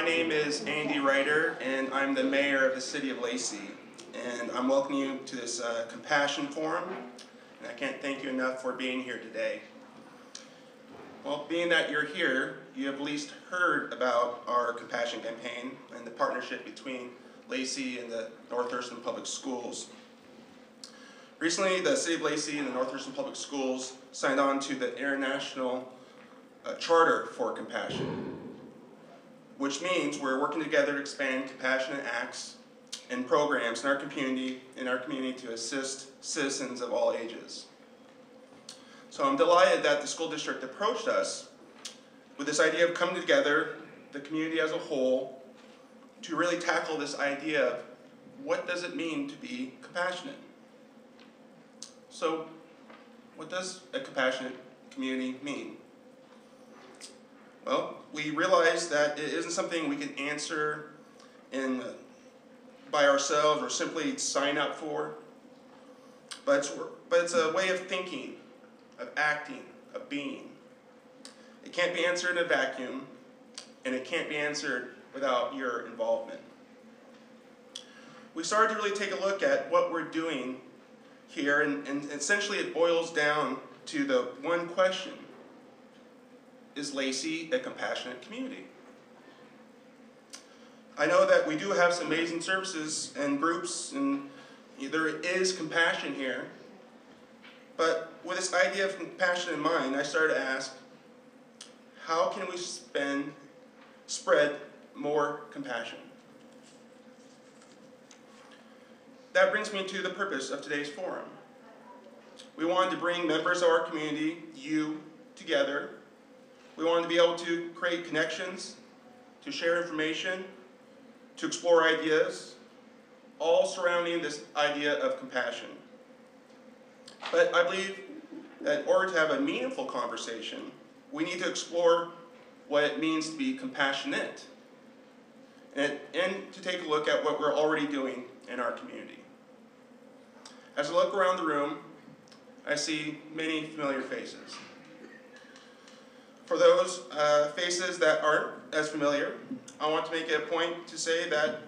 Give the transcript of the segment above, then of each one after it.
name is Andy Ryder, and I'm the mayor of the city of Lacey. And I'm welcoming you to this Compassion Forum, and I can't thank you enough for being here today. Well, being that you're here, you have at least heard about our Compassion campaign and the partnership between Lacey and the North Thurston Public Schools. Recently, the City of Lacey and the North Thurston Public Schools signed on to the International Charter for Compassion, which means we're working together to expand compassionate acts and programs in our community to assist citizens of all ages. So I'm delighted that the school district approached us with this idea of coming together, the community as a whole, to really tackle this idea of what does it mean to be compassionate? So what does a compassionate community mean? Well, we realize that it isn't something we can answer by ourselves or simply sign up for, but it's a way of thinking, of acting, of being. It can't be answered in a vacuum, and it can't be answered without your involvement. We started to really take a look at what we're doing here, and essentially it boils down to the one question: is Lacey a compassionate community? I know that we do have some amazing services and groups, and there is compassion here. But with this idea of compassion in mind, I started to ask, how can we spread more compassion? That brings me to the purpose of today's forum. We wanted to bring members of our community, you, together. We wanted to be able to create connections, to share information, to explore ideas, all surrounding this idea of compassion. But I believe that in order to have a meaningful conversation, we need to explore what it means to be compassionate and to take a look at what we're already doing in our community. As I look around the room, I see many familiar faces. For those faces that aren't as familiar, I want to make it a point to say that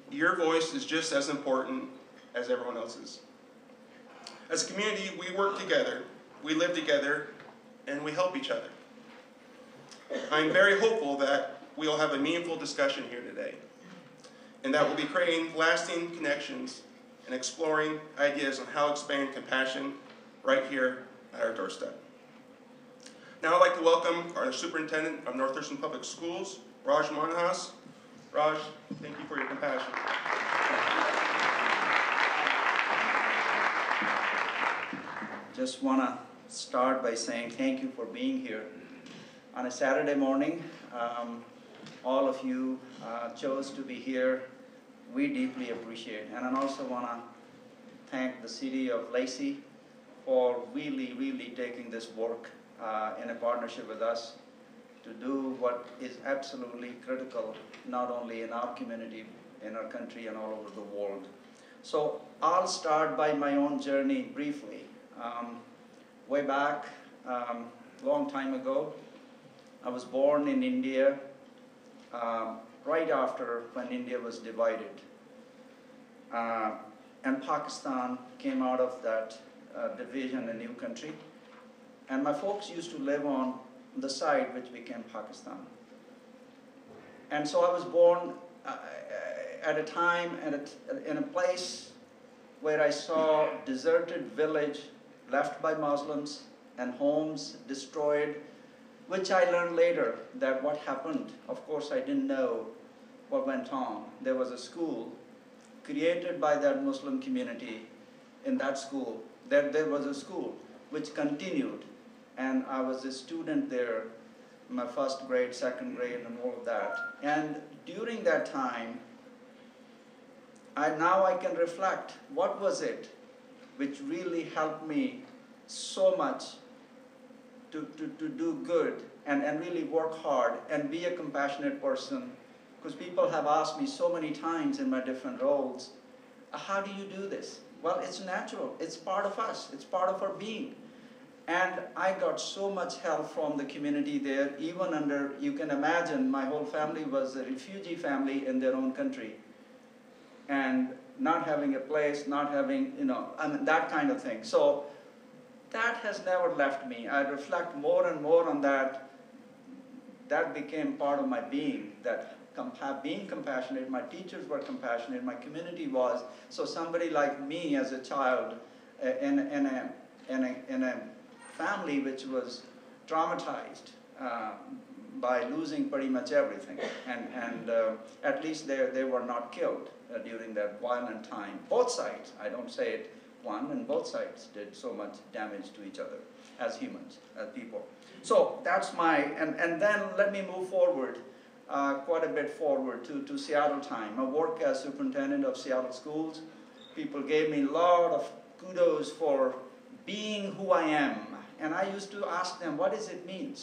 your voice is just as important as everyone else's. As a community, we work together, we live together, and we help each other. I'm very hopeful that we'll have a meaningful discussion here today, and that we'll be creating lasting connections and exploring ideas on how to expand compassion right here at our doorstep. Now I'd like to welcome our Superintendent of North Thurston Public Schools, Raj Manhas. Raj, thank you for your compassion. Just want to start by saying thank you for being here. On a Saturday morning, all of you chose to be here. We deeply appreciate it. And I also want to thank the city of Lacey for really taking this work in a partnership with us to do what is absolutely critical, not only in our community, in our country, and all over the world. So I'll start by my own journey briefly. Way back, long time ago, I was born in India right after when India was divided. And Pakistan came out of that division, a new country. And my folks used to live on the side which became Pakistan. And so I was born at a time in a place where I saw deserted village left by Muslims and homes destroyed, which I learned later that what happened. Of course, I didn't know what went on. There was a school created by that Muslim community. In that school, there was a school which continued. And I was a student there, my first grade, second grade, and all of that. And during that time, now I can reflect, what was it which really helped me so much to do good and really work hard and be a compassionate person? Because people have asked me so many times in my different roles, how do you do this? Well, it's natural. It's part of us. It's part of our being. And I got so much help from the community there, even under, you can imagine, my whole family was a refugee family in their own country. And not having a place, not having, I mean, that kind of thing. So that has never left me. I reflect more and more on that. That became part of my being, that being compassionate. My teachers were compassionate, my community was. So somebody like me as a child in a family which was traumatized by losing pretty much everything. And at least they were not killed during that violent time. Both sides, I don't say it one, and both sides did so much damage to each other as humans, as people. So that's my, and then let me move forward, quite a bit forward to Seattle time. I work as superintendent of Seattle schools. People gave me a lot of kudos for being who I am. And I used to ask them, what does it mean?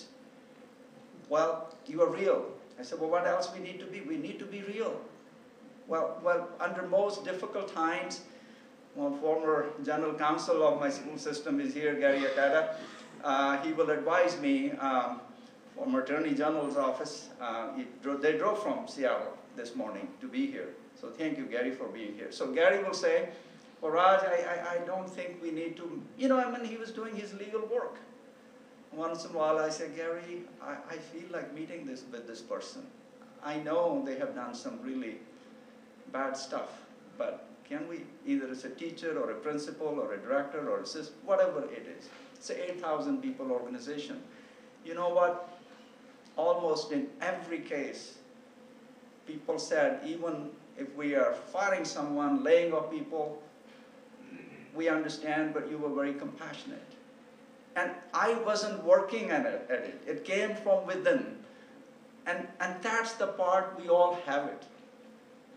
Well, you are real. I said, well, what else we need to be? We need to be real. Well, under most difficult times, well, former general counsel of my school system is here, Gary Akata. He will advise me from Attorney General's office. They drove from Seattle this morning to be here. So thank you, Gary, for being here. So Gary will say, well, Raj, I don't think we need to, I mean, he was doing his legal work. Once in a while I say, Gary, I feel like meeting with this person. I know they have done some really bad stuff, but can we, either as a teacher or a principal or a director or assistant, whatever it is. It's an 8,000 people organization. You know what? Almost in every case, people said, even if we are firing someone, laying off people, we understand, but you were very compassionate. And I wasn't working at it. It came from within. And that's the part we all have it.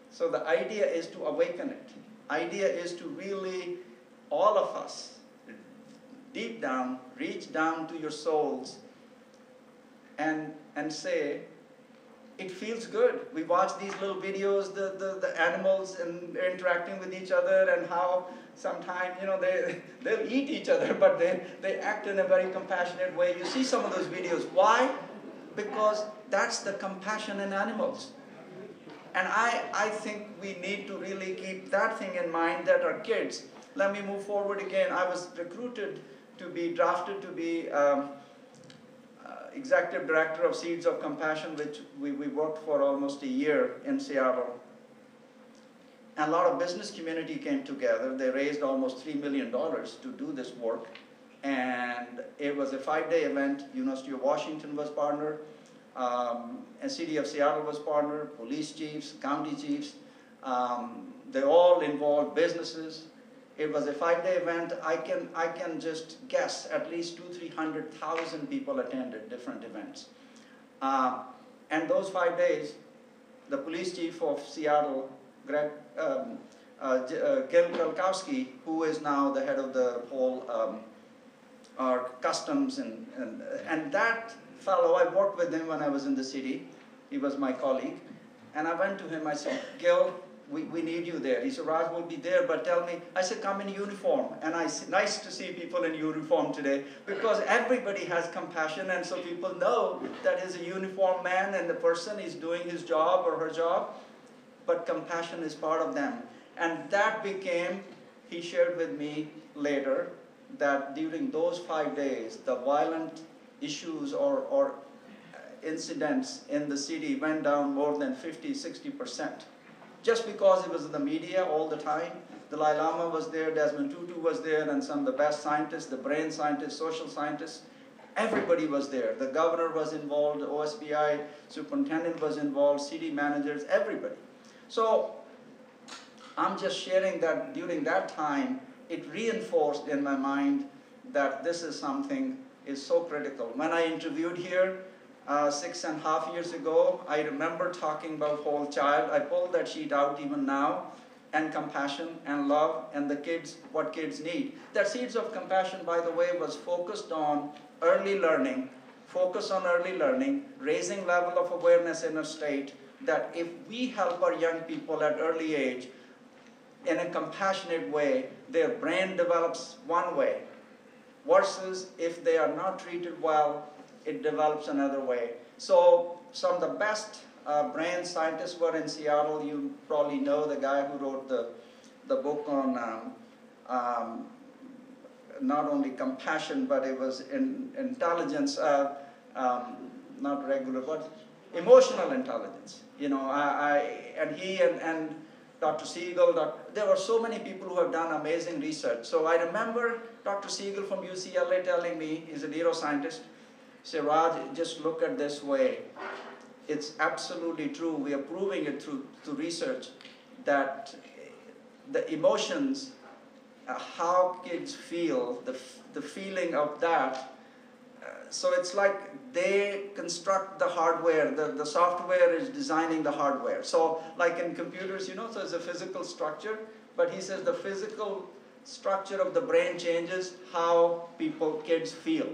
So the idea is to awaken it. Idea is to really, all of us, deep down, reach down to your souls and say, it feels good. We watch these little videos, the animals and interacting with each other, and how sometimes, they'll eat each other, but they act in a very compassionate way. You see some of those videos. Why? Because that's the compassion in animals. And I think we need to really keep that thing in mind, that our kids. Let me move forward again. I was recruited to be drafted to be Executive Director of Seeds of Compassion, which we worked for almost a year in Seattle. And a lot of business community came together. They raised almost $3 million to do this work. And it was a 5-day event. University of Washington was partner. And City of Seattle was partner. Police chiefs, county chiefs. They all involved businesses. It was a 5-day event. I can just guess at least 200,000–300,000 people attended different events. And those 5 days, the police chief of Seattle, Gil Kalkowski, who is now the head of the whole our customs, and that fellow, I worked with him when I was in the city. He was my colleague. And I went to him, I said, Gil, we need you there. He said, Raj will be there, but tell me. I said, come in uniform. And nice to see people in uniform today, because everybody has compassion, and so people know that he's a uniformed man and the person is doing his job or her job, but compassion is part of them. And that became, he shared with me later, that during those 5 days, the violent issues or incidents in the city went down more than 50–60%. Just because it was in the media all the time. The Dalai Lama was there, Desmond Tutu was there, and some of the best scientists, the brain scientists, social scientists, everybody was there. The governor was involved, the OSBI superintendent was involved, city managers, everybody. So I'm just sharing that during that time, it reinforced in my mind that this is something is so critical. When I interviewed here 6.5 years ago, I remember talking about whole child. I pulled that sheet out even now, and compassion and love and the kids, what kids need. That Seeds of Compassion, by the way, was focused on early learning, raising level of awareness in a state, that if we help our young people at early age in a compassionate way, their brain develops one way. versus if they are not treated well, it develops another way. So some of the best brain scientists were in Seattle. You probably know the guy who wrote the book on not only compassion, but it was intelligence, not regular, but emotional intelligence. You know, and he and Dr. Siegel, there were so many people who have done amazing research. So I remember Dr. Siegel from UCLA telling me, he's a neuroscientist, he said, Raj, just look at this way. It's absolutely true. We are proving it through research that the emotions, how kids feel, the feeling of that, so it's like they construct the hardware, the software is designing the hardware. So like in computers, you know, so there's a physical structure, but he says the physical structure of the brain changes how kids feel.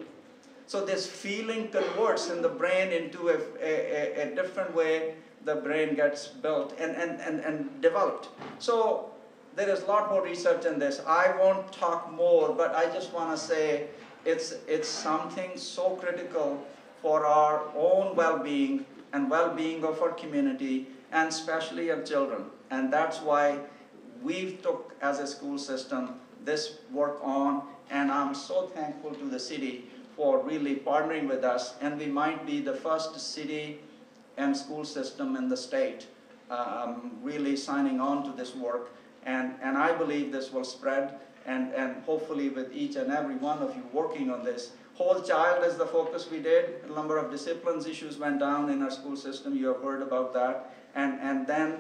So this feeling converts in the brain into a different way the brain gets built and developed. So there is a lot more research in this. I won't talk more, but I just want to say it's something so critical for our own well-being and well-being of our community, and especially of children. And that's why we took, as a school system, this work on, and I'm so thankful to the city for really partnering with us, and we might be the first city and school system in the state really signing on to this work, and I believe this will spread, and hopefully with each and every one of you working on this. Whole child is the focus we did. A number of disciplines issues went down in our school system. You have heard about that. And then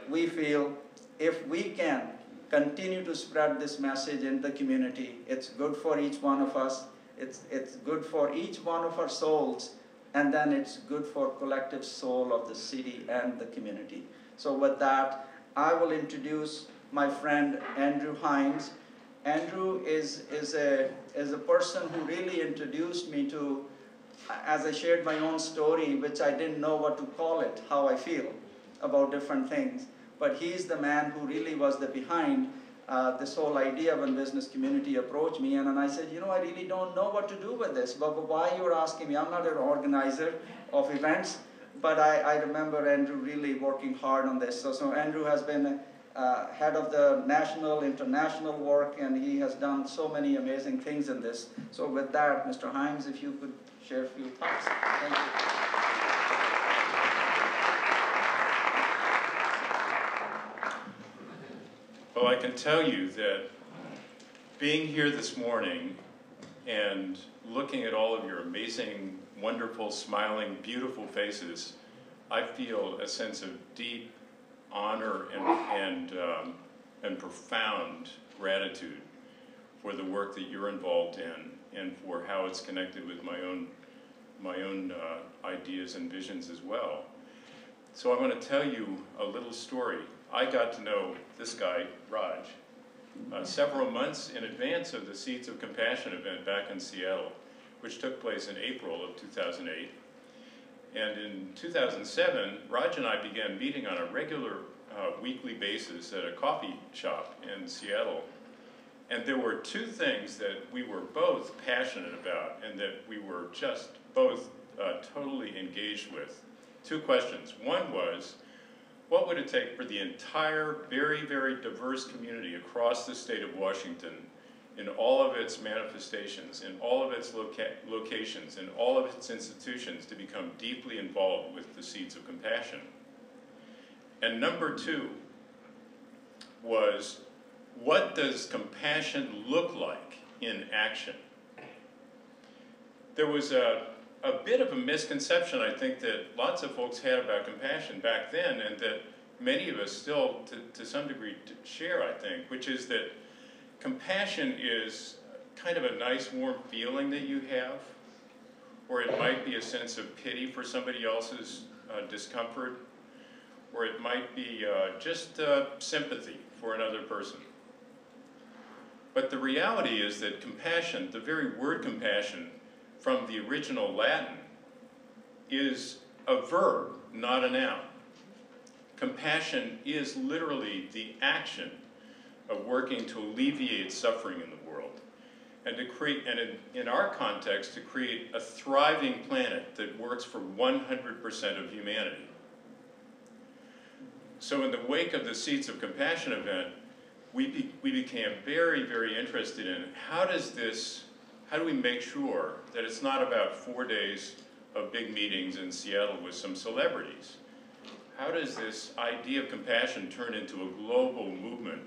we feel if we can continue to spread this message in the community, it's good for each one of us. It's good for each one of our souls. And then it's good for collective soul of the city and the community. So with that, I will introduce my friend Andrew Hines. Andrew is a person who really introduced me to, as I shared my own story, which I didn't know what to call it, how I feel about different things. But he's the man who really was behind this whole idea when business community approached me. And then I said, you know, I really don't know what to do with this. But why you're asking me? I'm not an organizer of events. But I remember Andrew really working hard on this. So Andrew has been head of the national, international work, and he has done so many amazing things in this. So with that, Mr. Hines, if you could share a few thoughts. Thank you. Well, I can tell you that being here this morning and looking at all of your amazing, wonderful, smiling, beautiful faces, I feel a sense of deep honor and profound gratitude for the work that you're involved in and for how it's connected with my own ideas and visions as well. So I want to tell you a little story. I got to know this guy, Raj, several months in advance of the Seeds of Compassion event back in Seattle, which took place in April of 2008. And in 2007, Raj and I began meeting on a regular weekly basis at a coffee shop in Seattle. And there were two things that we were both passionate about and that we were just both totally engaged with. Two questions. One was, what would it take for the entire very, very diverse community across the state of Washington in all of its manifestations, in all of its locations, in all of its institutions to become deeply involved with the Seeds of Compassion? And number two was, what does compassion look like in action? There was a bit of a misconception, I think, that lots of folks had about compassion back then, and that many of us still, to some degree, share, I think, which is that compassion is kind of a nice, warm feeling that you have, or it might be a sense of pity for somebody else's discomfort, or it might be just sympathy for another person. But the reality is that compassion, the very word compassion, from the original Latin, is a verb, not a noun. Compassion is literally the action of working to alleviate suffering in the world. and to create, and in our context, to create a thriving planet that works for 100% of humanity. So in the wake of the Seeds of Compassion event, we became very, very interested in how do we make sure that it's not about 4 days of big meetings in Seattle with some celebrities? How does this idea of compassion turn into a global movement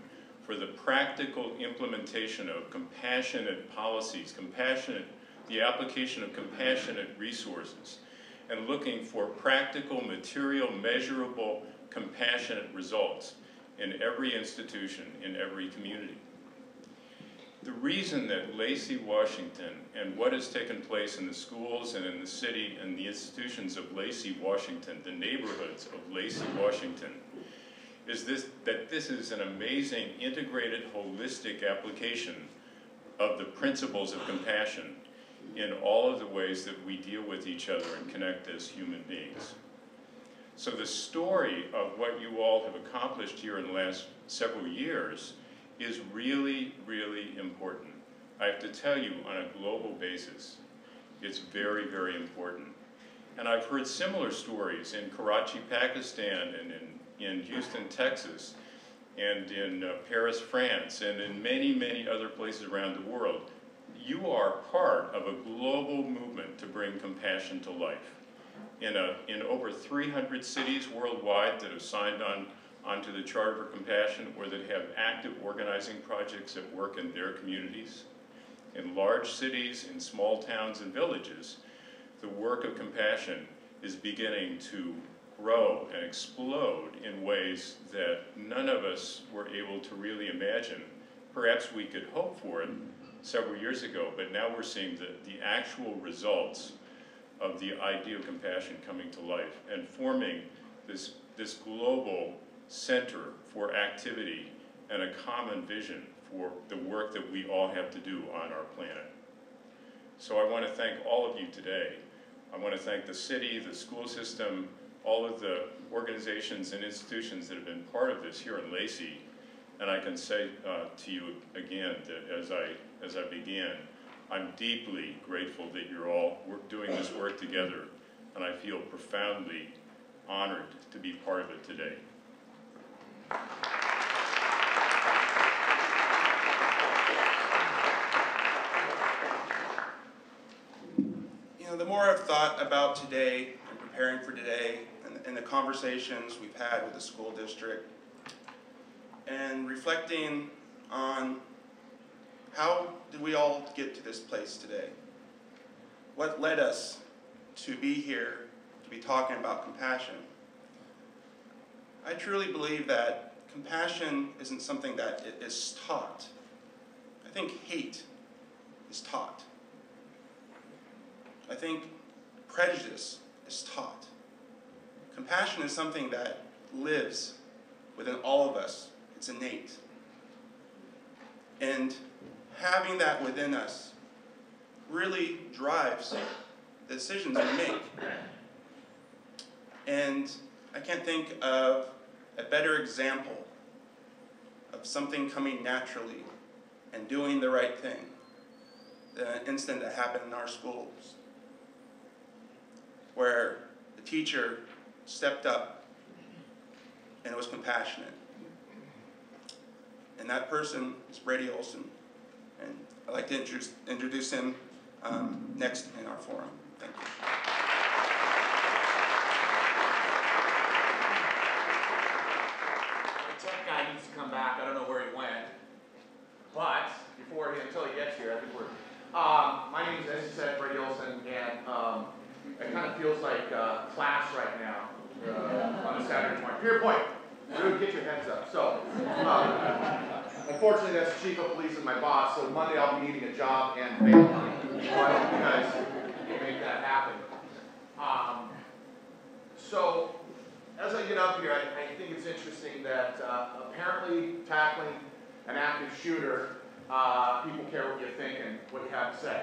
for the practical implementation of compassionate policies, the application of compassionate resources, and looking for practical, material, measurable, compassionate results in every institution, in every community? The reason that Lacey, Washington, and what has taken place in the schools and in the city and the institutions of Lacey, Washington, the neighborhoods of Lacey, Washington, is that this is an amazing, integrated, holistic application of the principles of compassion in all of the ways that we deal with each other and connect as human beings. So the story of what you all have accomplished here in the last several years is really, really important. I have to tell you, on a global basis, it's very, very important. And I've heard similar stories in Karachi, Pakistan, and in Houston, Texas, and in Paris, France, and in many, many other places around the world. You are part of a global movement to bring compassion to life. In over 300 cities worldwide that have signed onto the Charter for Compassion, or that have active organizing projects at work in their communities. In large cities, in small towns and villages, the work of compassion is beginning to grow and explode in ways that none of us were able to really imagine. Perhaps we could hope for it several years ago, but now we're seeing the actual results of the idea of compassion coming to life and forming this global center for activity and a common vision for the work that we all have to do on our planet. So I want to thank all of you today. I want to thank the city, the school system, all of the organizations and institutions that have been part of this here in Lacey. And I can say to you again that as I began, I'm deeply grateful that you're all doing this work together, and I feel profoundly honored to be part of it today. You know, the more I've thought about today and preparing for today and the conversations we've had with the school district and reflecting on how did we all get to this place today? What led us to be here, to be talking about compassion? I truly believe that compassion isn't something that is taught. I think hate is taught. I think prejudice is taught. Compassion is something that lives within all of us. It's innate. And having that within us really drives the decisions we make. And I can't think of a better example of something coming naturally and doing the right thing than an incident that happened in our schools, where the teacher stepped up and was compassionate. And that person is Brady Olson. And I'd like to introduce him next in our forum. Thank you. The tech guy needs to come back. I don't know where he went. But until he gets here, I think we're. My name is, as you said, Brady Olson, and it kind of feels like class right now on a Saturday morning. Here, point. Dude, get your heads up. So, unfortunately, that's the chief of police and my boss. So Monday I'll be needing a job and bail money. So I hope you guys make that happen. So, as I get up here, I think it's interesting that apparently tackling an active shooter, people care what you think and what you have to say.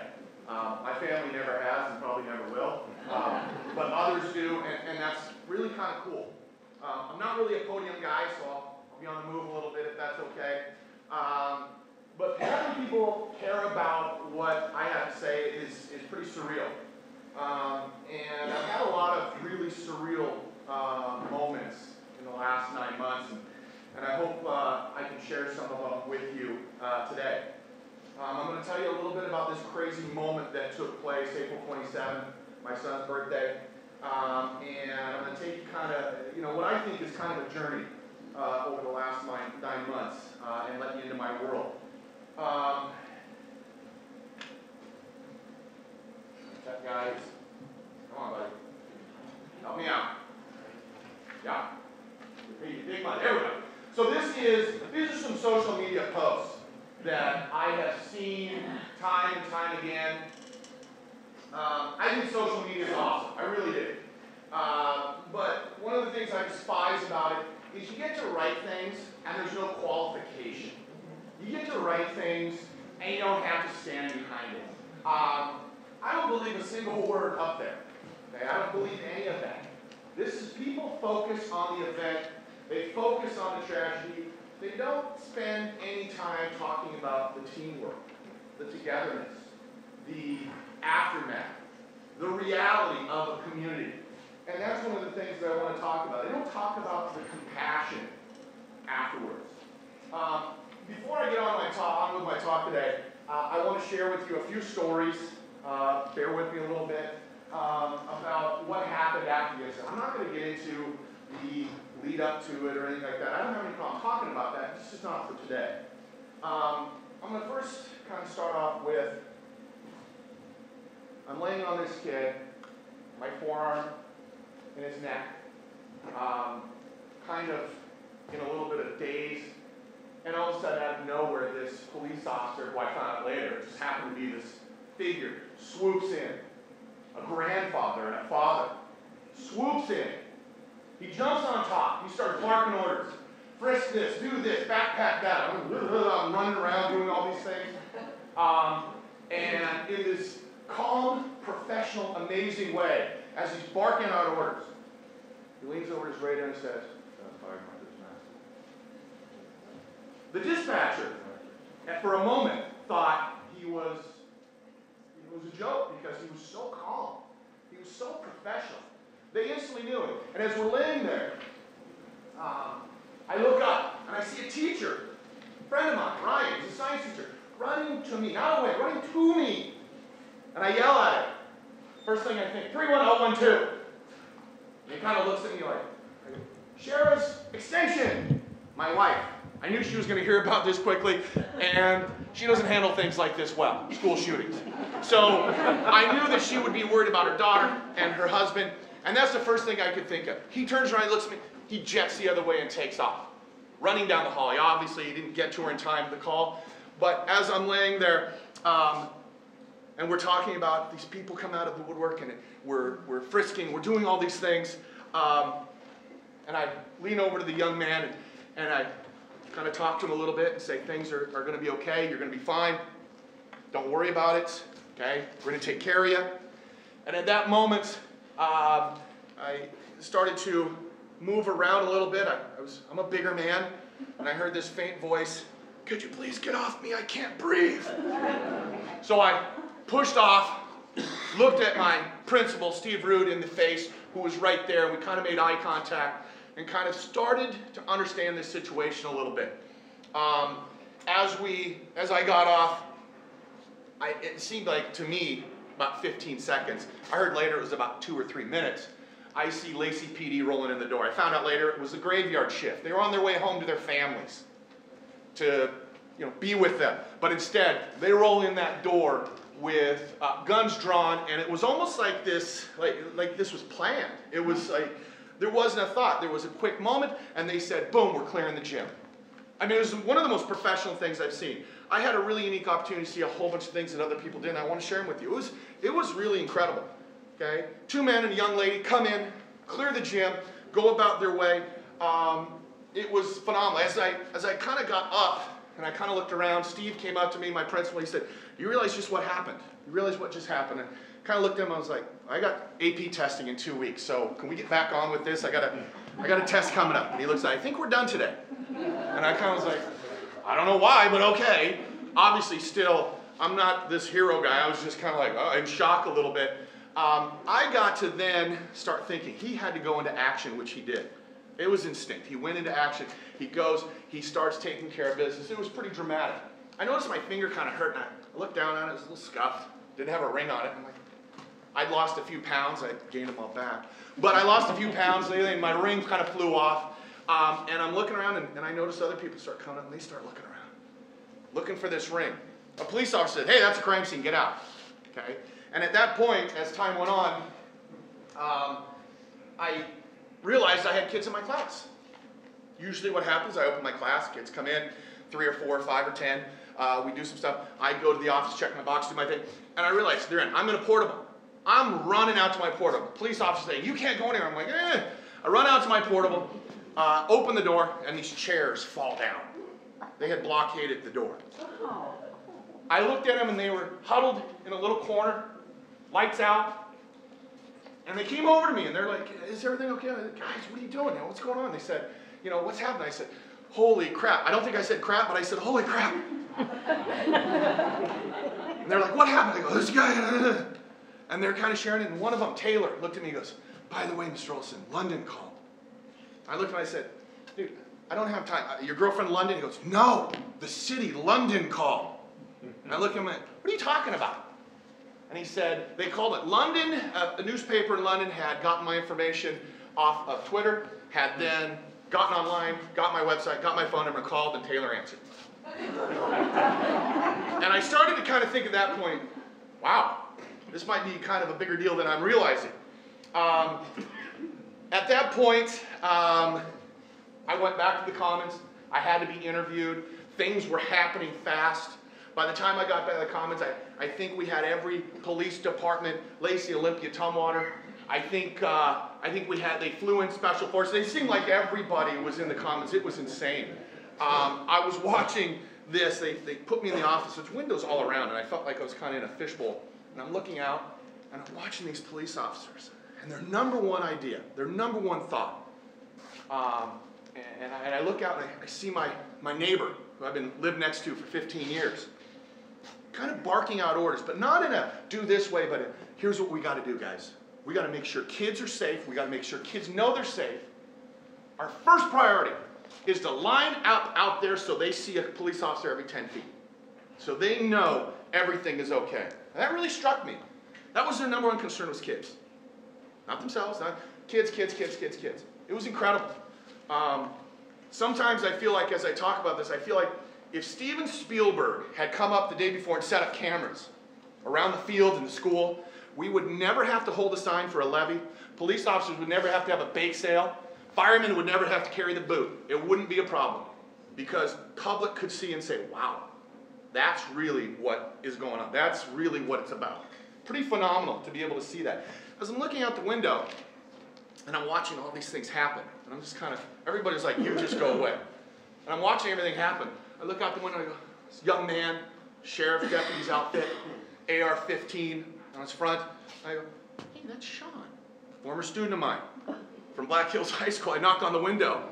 My family never has and probably never will, but others do, and that's really kind of cool. I'm not really a podium guy, so I'll be on the move a little bit if that's okay. But having people care about what I have to say is pretty surreal. And I've had a lot of really surreal moments in the last 9 months, and I hope I can share some of them with you today. I'm going to tell you a little bit about this crazy moment that took place April 27th, my son's birthday. And I'm going to take you kind of, what I think is kind of a journey over the last 9 months and let you into my world. Guys, come on, buddy. Help me out. Yeah. Big money. There we go. So these are some social media posts that I have seen time and time again. I think social media is awesome. I really do. But one of the things I despise about it is you get to write things and there's no qualification. You get to write things and you don't have to stand behind it. I don't believe a single word up there. Okay? I don't believe any of that. This is people focus on the event. They focus on the tragedy. They don't spend any time talking about the teamwork, the togetherness, the aftermath, the reality of a community. And that's one of the things that I want to talk about. They don't talk about the compassion afterwards. Before I get on with my talk today, I want to share with you a few stories. Bear with me a little bit about what happened after the incident. I'm not going to get into the lead up to it or anything like that. I don't have any problem talking about that. This is not for today. I'm going to first kind of start off with, I'm laying on this kid, my forearm in his neck, kind of in a little bit of daze, and all of a sudden out of nowhere this police officer, who I found out later, just happened to be this figure, swoops in, a grandfather and a father, swoops in. He jumps on top. He starts barking orders. Frisk this, do this, backpack that. I'm running around doing all these things. And in this calm, professional, amazing way, as he's barking out orders, he leans over his radio and says, the dispatcher, for a moment, thought it was a joke because he was so calm. He was so professional. They instantly knew it. And as we're laying there, I look up and I see a teacher, a friend of mine, Ryan, he's a science teacher, running to me, not away, running to me. And I yell at him. First thing I think, 31012. And he kind of looks at me like, Sheriff's Extension. My wife. I knew she was going to hear about this quickly, and she doesn't handle things like this well, school shootings. So I knew that she would be worried about her daughter and her husband, and that's the first thing I could think of. He turns around, he looks at me, he jets the other way and takes off, running down the hall. Obviously, he didn't get to her in time to call, but as I'm laying there, and we're talking about these people come out of the woodwork, and we're frisking, we're doing all these things, and I lean over to the young man, and I kind of talk to him a little bit and say, things are going to be okay, you're going to be fine, don't worry about it, okay, we're going to take care of you. And at that moment, I started to move around a little bit. I'm a bigger man, and I heard this faint voice, could you please get off me, I can't breathe. So I pushed off, looked at my principal, Steve Root, in the face, who was right there, and we kind of made eye contact, and kind of started to understand this situation a little bit. As I got off, it seemed like, to me, about 15 seconds. I heard later it was about 2 or 3 minutes. I see Lacey PD rolling in the door. I found out later it was a graveyard shift. They were on their way home to their families to be with them. But instead, they roll in that door with guns drawn, and it was almost like this, like this was planned. It was like, there wasn't a thought. There was a quick moment, and they said, boom, we're clearing the gym. I mean, it was one of the most professional things I've seen. I had a really unique opportunity to see a whole bunch of things that other people did, and I want to share them with you. It was really incredible, okay? 2 men and a young lady come in, clear the gym, go about their way. It was phenomenal. As I kind of got up, and I kind of looked around, Steve came up to me, my principal, he said, you realize just what happened? You realize what just happened? And kind of looked at him, I was like, I got AP testing in 2 weeks, so can we get back on with this? I got a test coming up. And he looks like, I think we're done today. And I kind of was like, I don't know why, but okay. obviously still, I'm not this hero guy. I was just kind of like, in shock a little bit. I got to then start thinking he had to go into action, which he did. It was instinct. He went into action. He goes, he starts taking care of business. It was pretty dramatic. I noticed my finger kind of hurt, and I looked down on it. It was a little scuffed. Didn't have a ring on it. I'm like, I'd lost a few pounds. I gained them all back. But I lost a few pounds, and my ring kind of flew off. And I'm looking around, and I notice other people start coming up, and they start looking around, looking for this ring. A police officer said, hey, that's a crime scene. Get out. Okay? And at that point, as time went on, I realized I had kids in my class. Usually what happens, I open my class, kids come in, 3 or 4 or 5 or 10. We do some stuff. I go to the office, check my box, do my thing, and I realize they're in. I'm in a portable. I'm running out to my portable. Police officer saying, you can't go anywhere. I'm like, eh. I run out to my portable, open the door, and these chairs fall down. They had blockaded the door. I looked at them, and they were huddled in a little corner, lights out, and they came over to me, and they're like, is everything okay? I said, guys, what are you doing now? What's going on? They said, you know, what's happening? I said, holy crap. I don't think I said crap, but I said, holy crap. And they're like, what happened? I go, this guy. And they're kind of sharing it, and one of them, Taylor, looked at me and goes, by the way, Mr. Olson, London called. I looked and I said, dude, I don't have time. Your girlfriend London? He goes, no, the city, London called. And I looked at him and went, what are you talking about? And he said, they called it London. A newspaper in London had gotten my information off of Twitter, had then gotten online, got my website, got my phone number, called, and Taylor answered. And I started to kind of think at that point, wow, this might be kind of a bigger deal than I'm realizing. At that point, I went back to the Commons. I had to be interviewed. Things were happening fast. By the time I got back to the Commons, I think we had every police department, Lacey, Olympia, Tumwater. I think they flew in special forces. It seemed like everybody was in the Commons. It was insane. I was watching this. They put me in the office. There's windows all around, and I felt like I was kind of in a fishbowl. And I'm looking out, and I'm watching these police officers. And their number one idea, their number one thought, and I look out and I see my neighbor, who I've been lived next to for 15 years, kind of barking out orders, but not in a do this way, but in, here's what we got to do, guys. We got to make sure kids are safe. We got to make sure kids know they're safe. Our first priority is to line up out there so they see a police officer every 10 feet. So they know everything is okay. And that really struck me. That was their number one concern, was kids. Not themselves, not kids. It was incredible. Sometimes I feel like, as I talk about this, I feel like if Steven Spielberg had come up the day before and set up cameras around the field in the school, we would never have to hold a sign for a levy. Police officers would never have to have a bake sale. Firemen would never have to carry the boot. It wouldn't be a problem because public could see and say, wow, that's really what is going on. That's really what it's about. Pretty phenomenal to be able to see that. As I'm looking out the window and I'm watching all these things happen, and I'm just kind of, everybody's like, you just go away. And I'm watching everything happen. I look out the window and I go, this young man, sheriff deputy's outfit, AR-15 on his front. I go, hey, that's Sean, former student of mine from Black Hills High School. I knock on the window.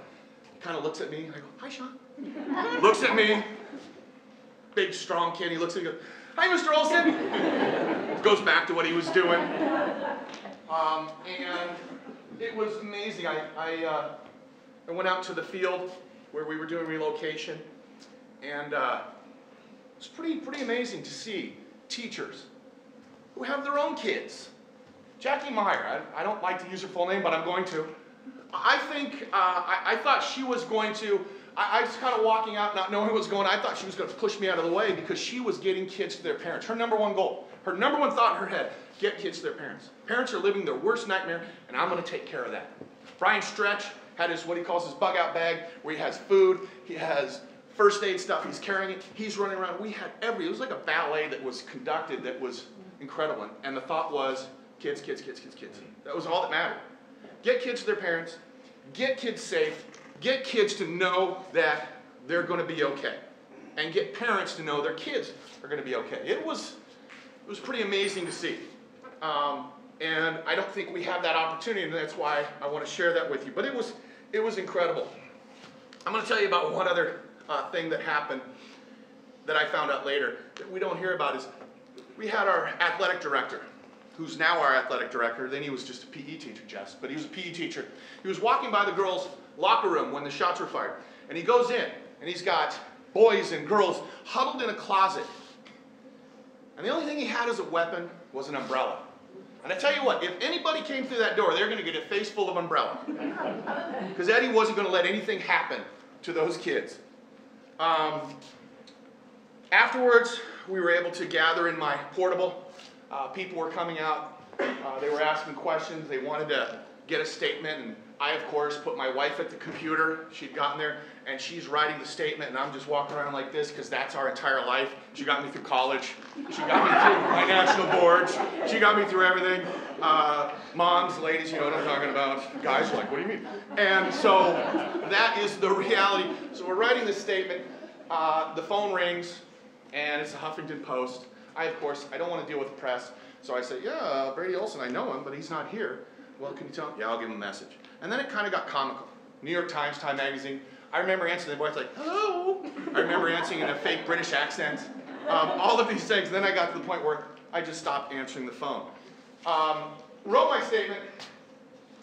He kind of looks at me. I go, hi, Sean. Looks at me. Big, strong kid. He looks at me and goes, hi, Mr. Olson. Goes back to what he was doing. And it was amazing. I went out to the field where we were doing relocation. And it's pretty amazing to see teachers who have their own kids. Jackie Meyer, I don't like to use her full name, but I'm going to. I think, I thought she was going to, I was kind of walking out not knowing what was going on. I thought she was going to push me out of the way because she was getting kids to their parents. Her number one goal, her number one thought in her head, get kids to their parents. Parents are living their worst nightmare, and I'm going to take care of that. Brian Stretch had his, what he calls his bug out bag, where he has food, he has first aid stuff, he's carrying it, he's running around. We had it was like a ballet that was conducted that was incredible. And the thought was, kids. That was all that mattered. Get kids to their parents, get kids safe, get kids to know that they're going to be okay, and get parents to know their kids are going to be okay. It was pretty amazing to see. And I don't think we have that opportunity, and that's why I want to share that with you. But it was incredible. I'm going to tell you about one other thing that happened that I found out later that we don't hear about is we had our athletic director, who's now our athletic director. Then he was just a PE teacher, Jess, but he was a PE teacher. He was walking by the girls' locker room when the shots were fired. And he goes in, and he's got boys and girls huddled in a closet. And the only thing he had as a weapon was an umbrella. And I tell you what, if anybody came through that door, they're going to get a face full of umbrella. Because Eddie wasn't going to let anything happen to those kids. Afterwards, we were able to gather in my portable. People were coming out. They were asking questions. They wanted to get a statement. And I, of course, put my wife at the computer. She'd gotten there, and she's writing the statement, and I'm just walking around like this because that's our entire life. She got me through college. She got me through my national boards. She got me through everything. Moms, ladies, you know what I'm talking about. Guys are like, what do you mean? And so that is the reality. So we're writing this statement. The phone rings, and it's the Huffington Post. Of course, I don't want to deal with the press. So I say, yeah, Brady Olson, I know him, but he's not here. Well, can you tell him? Yeah, I'll give him a message. And then it kind of got comical. New York Times, Time Magazine. I remember answering the voice like, hello. I remember answering in a fake British accent. All of these things. And then I got to the point where I just stopped answering the phone. Wrote my statement.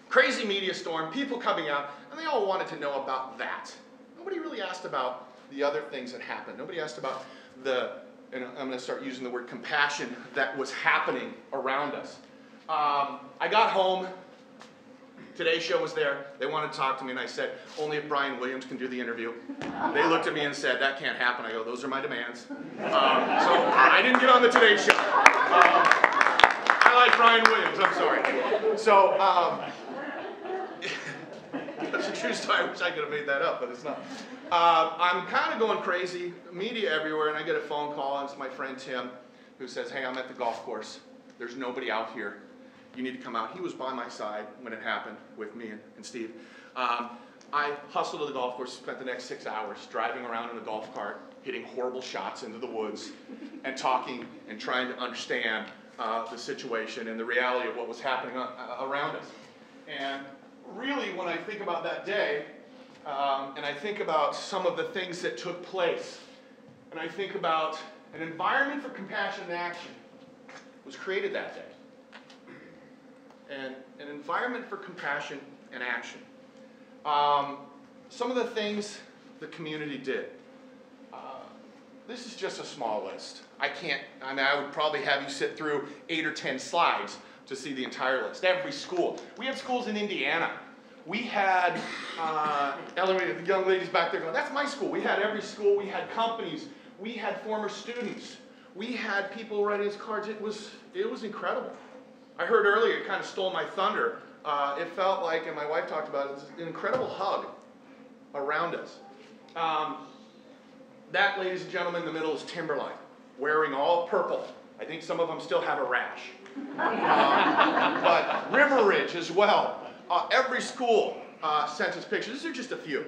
Crazy media storm. People coming out. And they all wanted to know about that. Nobody really asked about the other things that happened. Nobody asked about the, and I'm going to start using the word compassion, that was happening around us. I got home. Today's Show was there. They wanted to talk to me, and I said, only if Brian Williams can do the interview. They looked at me and said, that can't happen. I go, those are my demands. So I didn't get on the Today Show. I like Brian Williams. I'm sorry. So that's a true story. I wish I could have made that up, but it's not. I'm kind of going crazy. Media everywhere, and I get a phone call, and it's my friend Tim, who says, hey, I'm at the golf course. There's nobody out here. You need to come out. He was by my side when it happened with me and Steve. I hustled to the golf course, spent the next 6 hours driving around in a golf cart, hitting horrible shots into the woods, and talking and trying to understand the situation and the reality of what was happening around us. And really, when I think about that day, and I think about some of the things that took place, and I think about an environment for compassion and action was created that day. And an environment for compassion and action. Some of the things the community did. This is just a small list. I would probably have you sit through 8 or 10 slides to see the entire list. Every school. We had schools in Indiana. We had, the young ladies back there going, that's my school. We had every school. We had companies. We had former students. We had people writing us cards. It was incredible. I heard earlier, it kind of stole my thunder. It felt like, and my wife talked about it, it's an incredible hug around us. That, ladies and gentlemen, in the middle is Timberline, wearing all purple. I think some of them still have a rash. But River Ridge as well. Every school sent us pictures. These are just a few.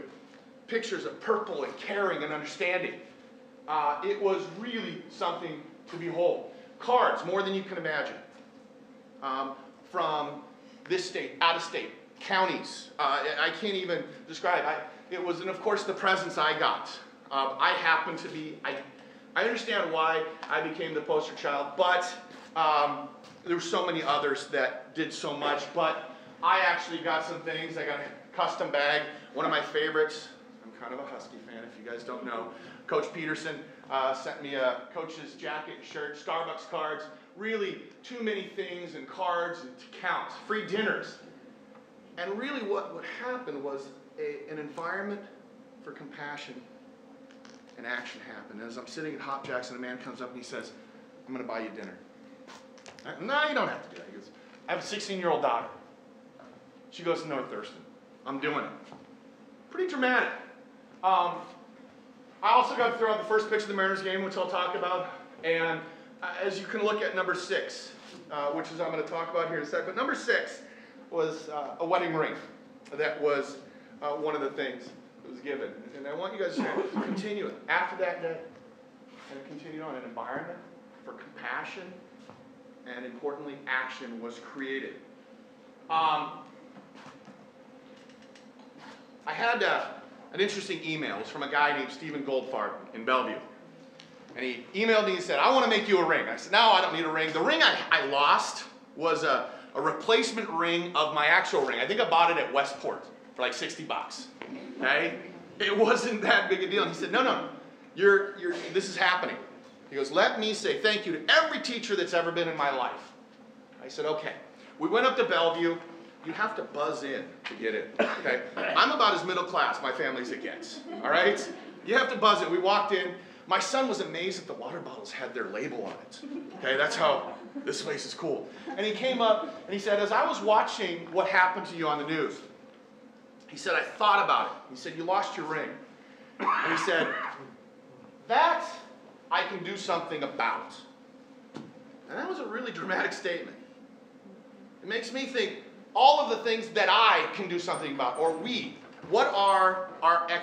Pictures of purple and caring and understanding. It was really something to behold. Cards, more than you can imagine. From this state, out of state, counties. I can't even describe. It was, and of course, the presents I got. I happen to be, I understand why I became the poster child, but there were so many others that did so much. But I actually got some things. I got a custom bag. One of my favorites, I'm kind of a Husky fan if you guys don't know. Coach Peterson sent me a coach's jacket, shirt, Starbucks cards. Really, too many things and cards to count. Free dinners. And really what happened was an environment for compassion and action happened. As I'm sitting at Hop Jackson, a man comes up and he says, I'm going to buy you dinner. No, you don't have to do that. He goes, I have a 16-year-old daughter. She goes to North Thurston. I'm doing it. Pretty dramatic. I also got to throw out the first pitch of the Mariners game, which I'll talk about. And as you can look at number 6, which is I'm going to talk about here in a second. But number 6 was a wedding ring. That was one of the things that was given. And I want you guys to continue it. After that day, and it continued on, an environment for compassion and, importantly, action was created. I had an interesting email. It was from a guy named Stephen Goldfarb in Bellevue. And he emailed me and said, I want to make you a ring. I said, no, I don't need a ring. The ring I lost was a replacement ring of my actual ring. I think I bought it at Westport for like 60 bucks. Okay? It wasn't that big a deal. And he said, no, this is happening. He goes, let me say thank you to every teacher that's ever been in my life. I said, okay. We went up to Bellevue. You have to buzz in to get in, okay? I'm about as middle class, my family, as it gets, all right? You have to buzz in. We walked in. My son was amazed that the water bottles had their label on it, okay? That's how this place is cool. And he came up and he said, as I was watching what happened to you on the news, he said, I thought about it. He said, you lost your ring. And he said, that I can do something about. And that was a really dramatic statement. It makes me think, all of the things that I can do something about, or we, what are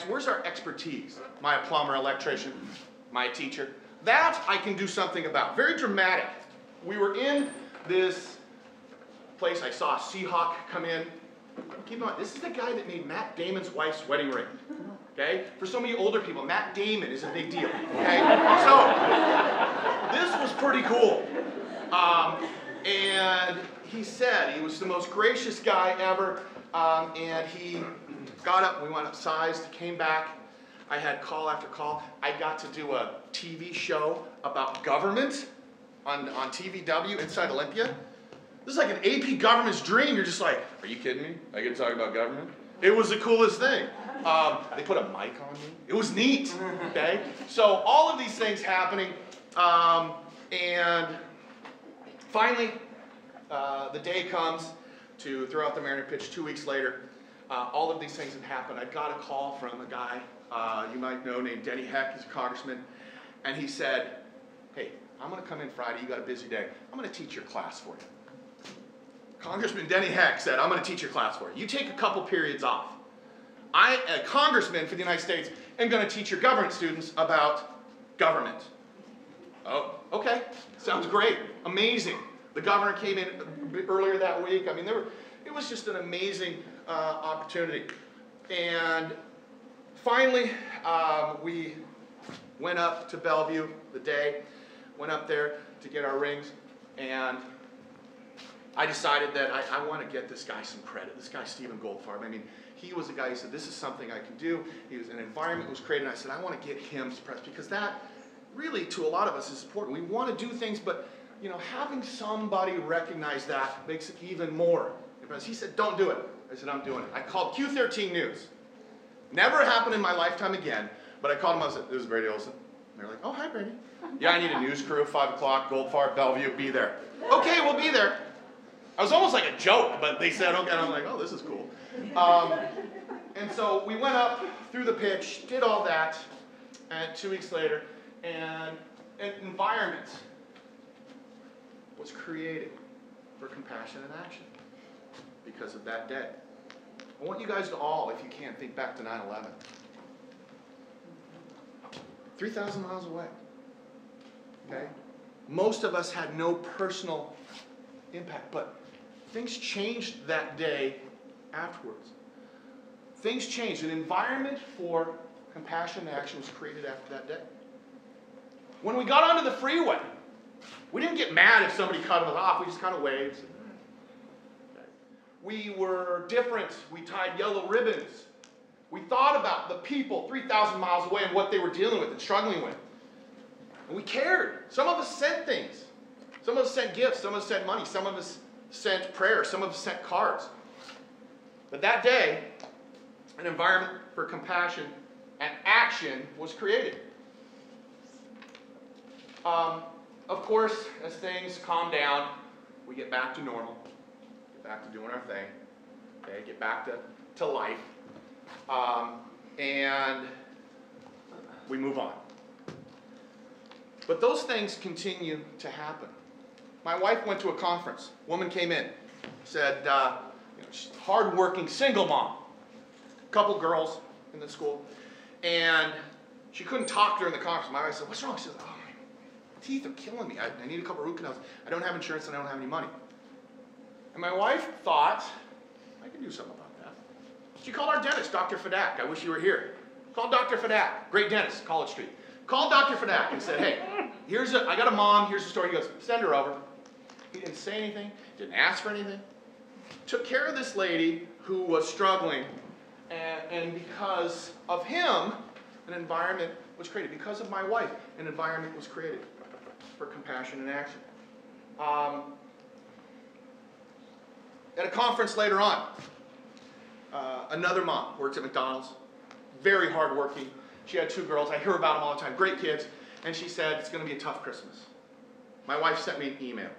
where's our expertise? Am I a plumber, electrician? Am I a teacher? That I can do something about. Very dramatic. We were in this place, I saw a Seahawk come in. Keep in mind, this is the guy that made Matt Damon's wife's wedding ring. Okay? For so many older people, Matt Damon is a big deal. Okay? So, this was pretty cool. And he said he was the most gracious guy ever, and he got up, we went upsized, came back. I had call after call. I got to do a TV show about government on TVW inside Olympia. This is like an AP government's dream. You're just like, are you kidding me? I get to talk about government? It was the coolest thing. They put a mic on me. It was neat, okay? So all of these things happening, and finally, the day comes to throw out the Mariner pitch 2 weeks later. All of these things have happened. I got a call from a guy you might know named Denny Heck. He's a congressman. And he said, hey, I'm going to come in Friday. You got a busy day. I'm going to teach your class for you. Congressman Denny Heck said, I'm going to teach your class for you. You take a couple periods off. I, a congressman for the United States, am going to teach your government students about government. Oh, okay. Sounds great. Amazing. The governor came in earlier that week. I mean, it was just an amazing opportunity. And finally, we went up to Bellevue the day, went up there to get our rings, and I decided that I want to get this guy some credit. This guy, Stephen Goldfarb. I mean, he was the guy who said, this is something I can do. An environment was created, and I said, I want to get him some press, because that really, to a lot of us, is important. We want to do things, but you know, having somebody recognize that makes it even more impressive. He said, don't do it. I said, I'm doing it. I called Q13 News. Never happened in my lifetime again, but I called them up and said, this is Brady Olson. And they're like, oh, hi, Brady. Yeah, I need a news crew, 5 o'clock, Goldfarb, Bellevue, be there. Okay, we'll be there. I was almost like a joke, but they said, okay, and I'm like, oh, this is cool. And so we went up, through the pitch, did all that, and 2 weeks later, and an environment was created for compassion and action because of that day. I want you guys to all, if you can, think back to 9/11. 3,000 miles away. Okay? Most of us had no personal impact, but things changed that day afterwards. Things changed. An environment for compassion and action was created after that day. When we got onto the freeway, we didn't get mad if somebody cut us off. We just kind of waved. We were different. We tied yellow ribbons. We thought about the people 3,000 miles away and what they were dealing with and struggling with. And we cared. Some of us sent things. Some of us sent gifts. Some of us sent money. Some of us sent prayers. Some of us sent cards. But that day, an environment for compassion and action was created. Of course, as things calm down, we get back to normal, get back to doing our thing, okay, get back to life, and we move on. But those things continue to happen. My wife went to a conference. A woman came in, said, she's a hard-working single mom, a couple girls in the school, and she couldn't talk during the conference. My wife said, what's wrong? She said, oh, my teeth are killing me. I need a couple root canals. I don't have insurance and I don't have any money. And my wife thought, I can do something about that. She called our dentist, Dr. Fadak. I wish you were here. Called Dr. Fadak, great dentist, College Street. Called Dr. Fadak and said, hey, I got a mom, here's the story. He goes, send her over. He didn't say anything, didn't ask for anything. Took care of this lady who was struggling, and because of him, an environment was created. Because of my wife, an environment was created for compassion and action. At a conference later on, another mom works at McDonald's, very hardworking. She had 2 girls. I hear about them all the time, great kids. And she said, it's going to be a tough Christmas. My wife sent me an email.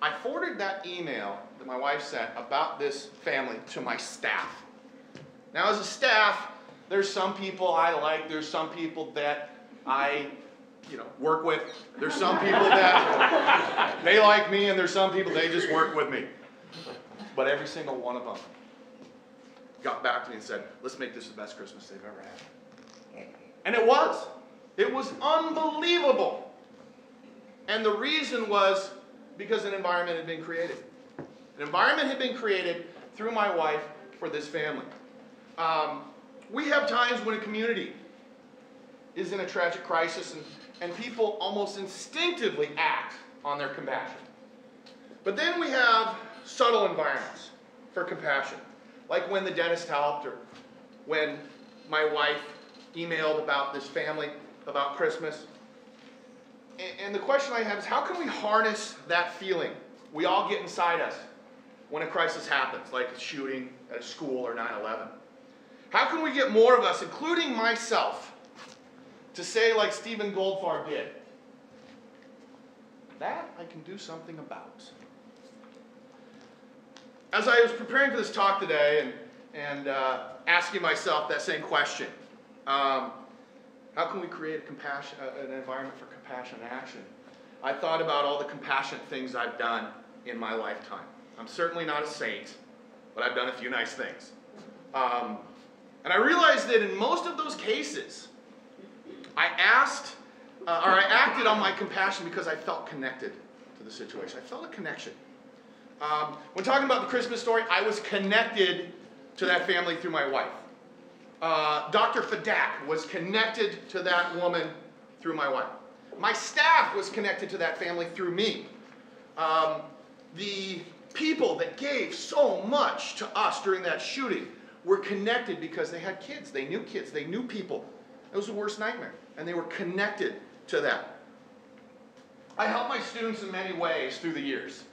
I forwarded that email that my wife sent about this family to my staff. Now, as a staff, there's some people I like, there's some people that I work with. There's some people that they like me, and there's some people they just work with me. But every single one of them got back to me and said, let's make this the best Christmas they've ever had. And it was. It was unbelievable. And the reason was because an environment had been created. An environment had been created through my wife for this family. We have times when a community is in a tragic crisis and people almost instinctively act on their compassion. But then we have subtle environments for compassion, like when the dentist helped, or when my wife emailed about this family, about Christmas. And the question I have is, how can we harness that feeling we all get inside us when a crisis happens, like a shooting at a school or 9/11? How can we get more of us, including myself, to say like Stephen Goldfarb did, that I can do something about? As I was preparing for this talk today and asking myself that same question, how can we create an environment for compassion and action? I thought about all the compassionate things I've done in my lifetime. I'm certainly not a saint, but I've done a few nice things. And I realized that in most of those cases, I acted on my compassion because I felt connected to the situation. I felt a connection. When talking about the Christmas story, I was connected to that family through my wife. Dr. Fadak was connected to that woman through my wife. My staff was connected to that family through me. The people that gave so much to us during that shooting were connected because they had kids, they knew people. It was the worst nightmare, and they were connected to that. I helped my students in many ways through the years,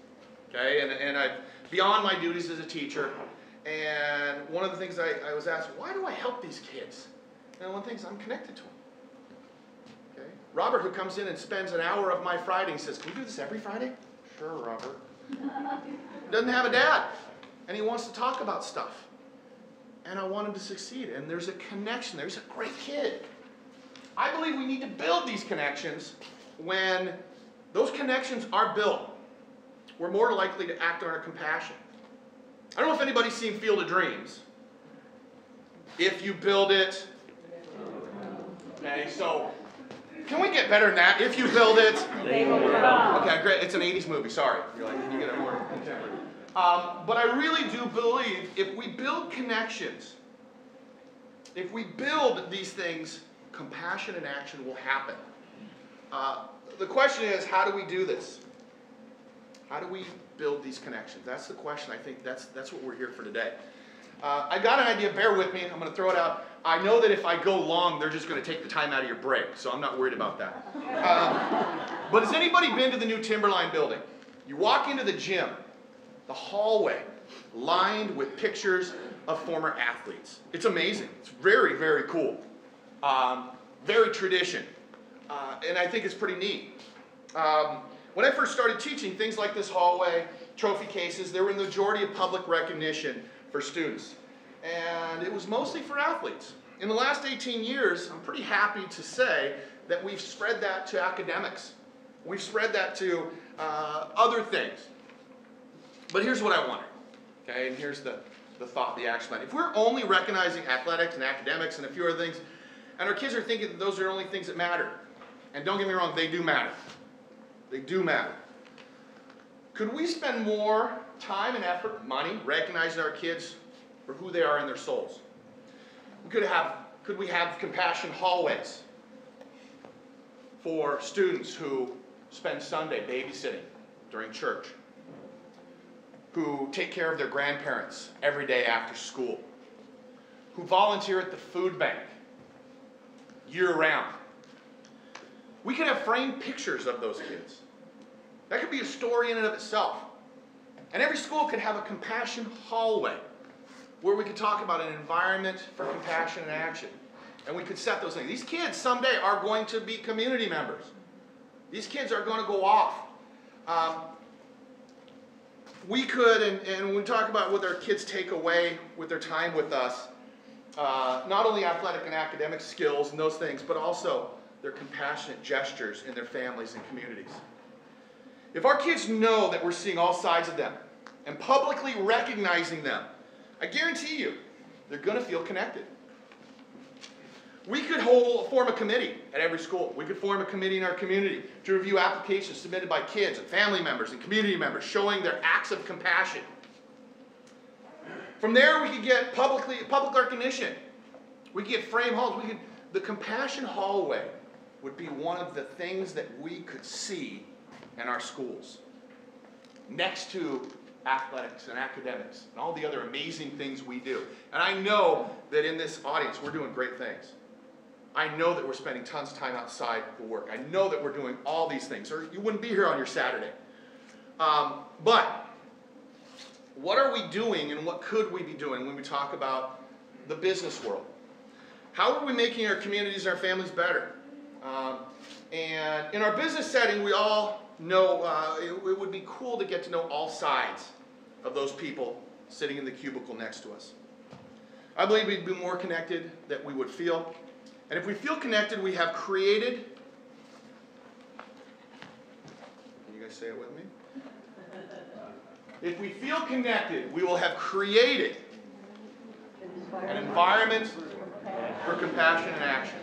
okay, and beyond my duties as a teacher. And one of the things I was asked, why do I help these kids? And one thing is, I'm connected to them. Okay? Robert, who comes in and spends an hour of my Friday, and says, can we do this every Friday? Sure, Robert. Doesn't have a dad, and he wants to talk about stuff. And I want him to succeed, and there's a connection there. He's a great kid. I believe we need to build these connections. When those connections are built, we're more likely to act on our compassion. I don't know if anybody's seen Field of Dreams. If you build it. Okay, so can we get better than that? If you build it. They will come. Okay, great. It's an 80s movie. Sorry. You're like, you get a more contemporary. But I really do believe if we build connections, if we build these things, compassion and action will happen. The question is, how do we do this? How do we build these connections? That's the question. I think that's what we're here for today. I got an idea. Bear with me. I'm going to throw it out. I know that if I go long, they're just going to take the time out of your break, so I'm not worried about that. But has anybody been to the new Timberline building? You walk into the gym, the hallway lined with pictures of former athletes. It's amazing. It's very, very cool. Very tradition. And I think it's pretty neat. When I first started teaching, things like this hallway, trophy cases, they were in the majority of public recognition for students. And it was mostly for athletes. In the last 18 years, I'm pretty happy to say that we've spread that to academics. We've spread that to other things. But here's what I wonder, okay? And here's the thought, the action plan. If we're only recognizing athletics and academics and a few other things, and our kids are thinking that those are the only things that matter, and don't get me wrong, they do matter. They do matter. Could we spend more time and effort, money, recognizing our kids for who they are in their souls? Could we have compassion hallways? for students who spend Sunday babysitting during church, who take care of their grandparents every day after school, who volunteer at the food bank year-round. We could have framed pictures of those kids. That could be a story in and of itself. And every school could have a compassion hallway where we could talk about an environment for compassion and action. And we could set those things. These kids someday are going to be community members. These kids are going to go off. We could, and when we talk about what our kids take away with their time with us, not only athletic and academic skills and those things, but also their compassionate gestures in their families and communities. If our kids know that we're seeing all sides of them and publicly recognizing them, I guarantee you, they're going to feel connected. We could form a committee at every school. We could form a committee in our community to review applications submitted by kids and family members and community members showing their acts of compassion. From there, we could get public recognition. We could get frame halls. The compassion hallway would be one of the things that we could see in our schools, next to athletics and academics and all the other amazing things we do. And I know that in this audience, we're doing great things. I know that we're spending tons of time outside the work. I know that we're doing all these things, or you wouldn't be here on your Saturday. But what are we doing and what could we be doing when we talk about the business world? How are we making our communities and our families better? And in our business setting, we all know it would be cool to get to know all sides of those people sitting in the cubicle next to us. I believe we'd be more connected than we would feel. And if we feel connected, we have created, can you guys say it with me? If we feel connected, we will have created an environment for compassion and action.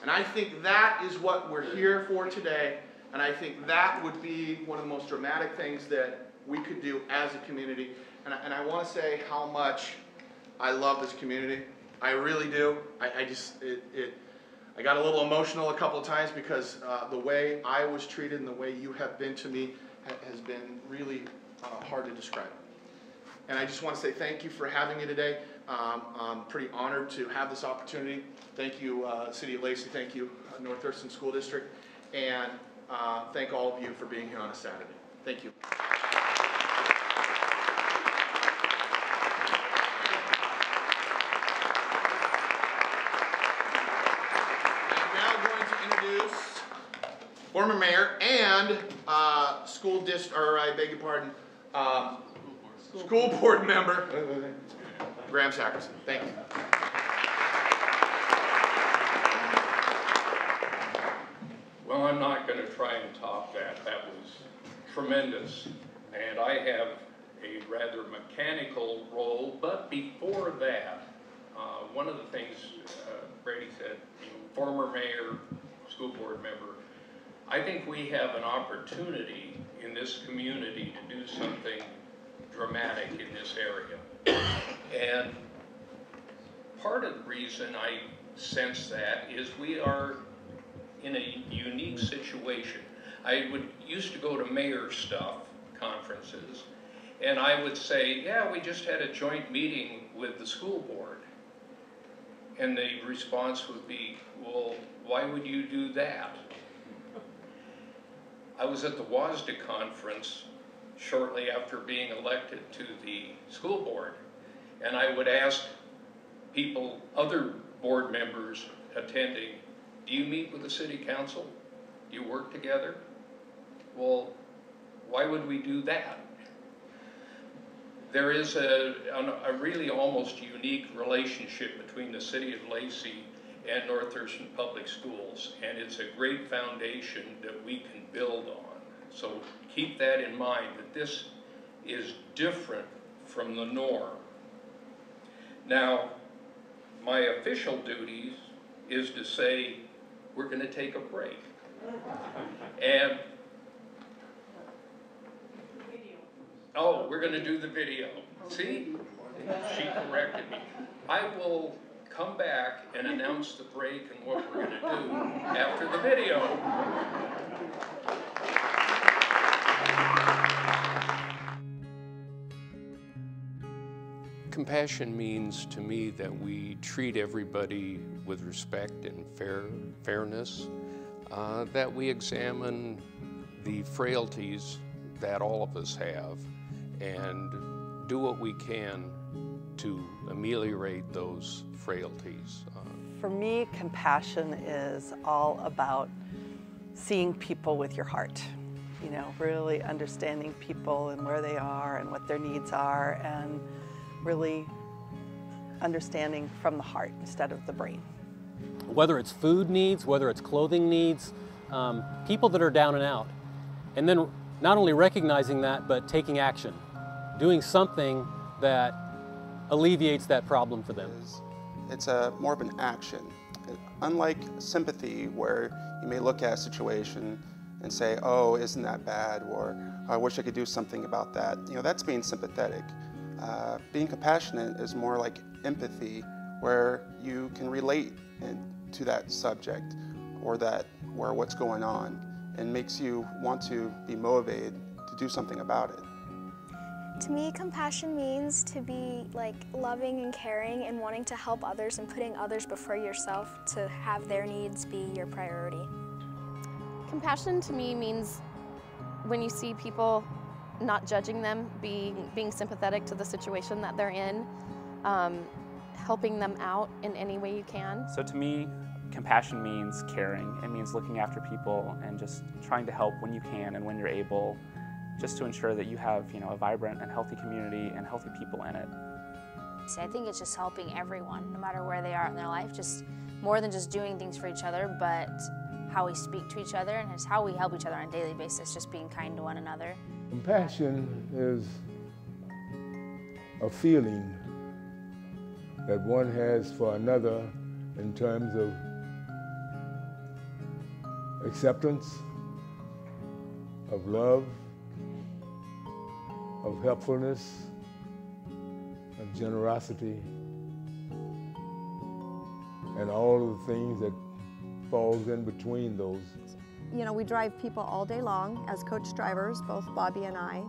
And I think that is what we're here for today. And I think that would be one of the most dramatic things that we could do as a community. And I want to say how much I love this community. I really do. I got a little emotional a couple of times because the way I was treated and the way you have been to me has been really hard to describe. And I just want to say thank you for having me today. I'm pretty honored to have this opportunity. Thank you, City of Lacey. Thank you, North Thurston School District. And thank all of you for being here on a Saturday. Thank you. Former mayor and school board member, Graeme Sackrison. Thank you. Well, I'm not going to try and top that. That was tremendous. And I have a rather mechanical role, but before that, one of the things Brady said, former mayor, school board member, I think we have an opportunity in this community to do something dramatic in this area. And part of the reason I sense that is we are in a unique situation. I used to go to mayor stuff, conferences, and I would say, yeah, we just had a joint meeting with the school board. And the response would be, well, why would you do that? I was at the WASDA conference shortly after being elected to the school board, and I would ask people, other board members attending, do you meet with the city council? Do you work together? Well, why would we do that? There is a really almost unique relationship between the city of Lacey and North Thurston Public Schools, and it's a great foundation that we can build on. So keep that in mind, that this is different from the norm. Now, my official duties is to say, we're going to take a break. And, oh, we're going to do the video. See? She corrected me. I will come back and announce the break and what we're going to do after the video. Compassion means to me that we treat everybody with respect and fairness, that we examine the frailties that all of us have and do what we can to ameliorate those frailties. For me, compassion is all about seeing people with your heart. You know, really understanding people and where they are and what their needs are, and really understanding from the heart instead of the brain. Whether it's food needs, whether it's clothing needs, people that are down and out. And then not only recognizing that, but taking action, doing something that alleviates that problem for them. It's more of an action. Unlike sympathy, where you may look at a situation and say, oh, isn't that bad, or I wish I could do something about that. You know, that's being sympathetic. Being compassionate is more like empathy, where you can relate to that subject or what's going on, and makes you want to be motivated to do something about it. To me, compassion means to be like loving and caring and wanting to help others and putting others before yourself, to have their needs be your priority. Compassion to me means when you see people, not judging them, being sympathetic to the situation that they're in, helping them out in any way you can. So to me, compassion means caring. It means looking after people and just trying to help when you can and when you're able, just to ensure that you have, you know, a vibrant and healthy community and healthy people in it. So I think it's just helping everyone, no matter where they are in their life, just more than just doing things for each other, but how we speak to each other and just how we help each other on a daily basis, just being kind to one another. Compassion is a feeling that one has for another in terms of acceptance, of love, of helpfulness, of generosity, and all of the things that falls in between those. You know, we drive people all day long as coach drivers, both Bobby and I,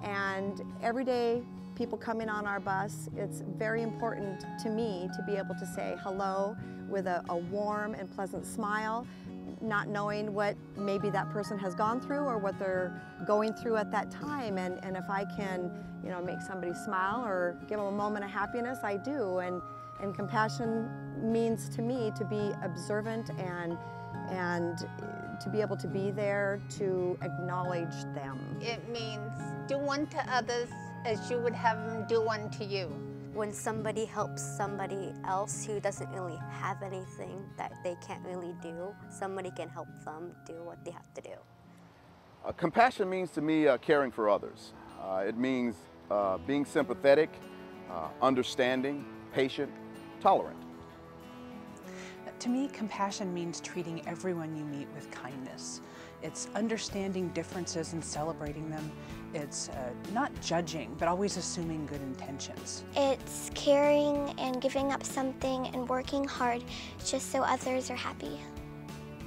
and every day people come in on our bus. It's very important to me to be able to say hello with a warm and pleasant smile, not knowing what maybe that person has gone through or what they're going through at that time. And if I can, you know, make somebody smile or give them a moment of happiness, I do. And compassion means to me to be observant and to be able to be there to acknowledge them. It means do unto others as you would have them do unto you. When somebody helps somebody else who doesn't really have anything that they can't really do, somebody can help them do what they have to do. Compassion means to me caring for others. It means being sympathetic, understanding, patient, tolerant. To me, compassion means treating everyone you meet with kindness. It's understanding differences and celebrating them. It's not judging, but always assuming good intentions. It's caring and giving up something and working hard just so others are happy.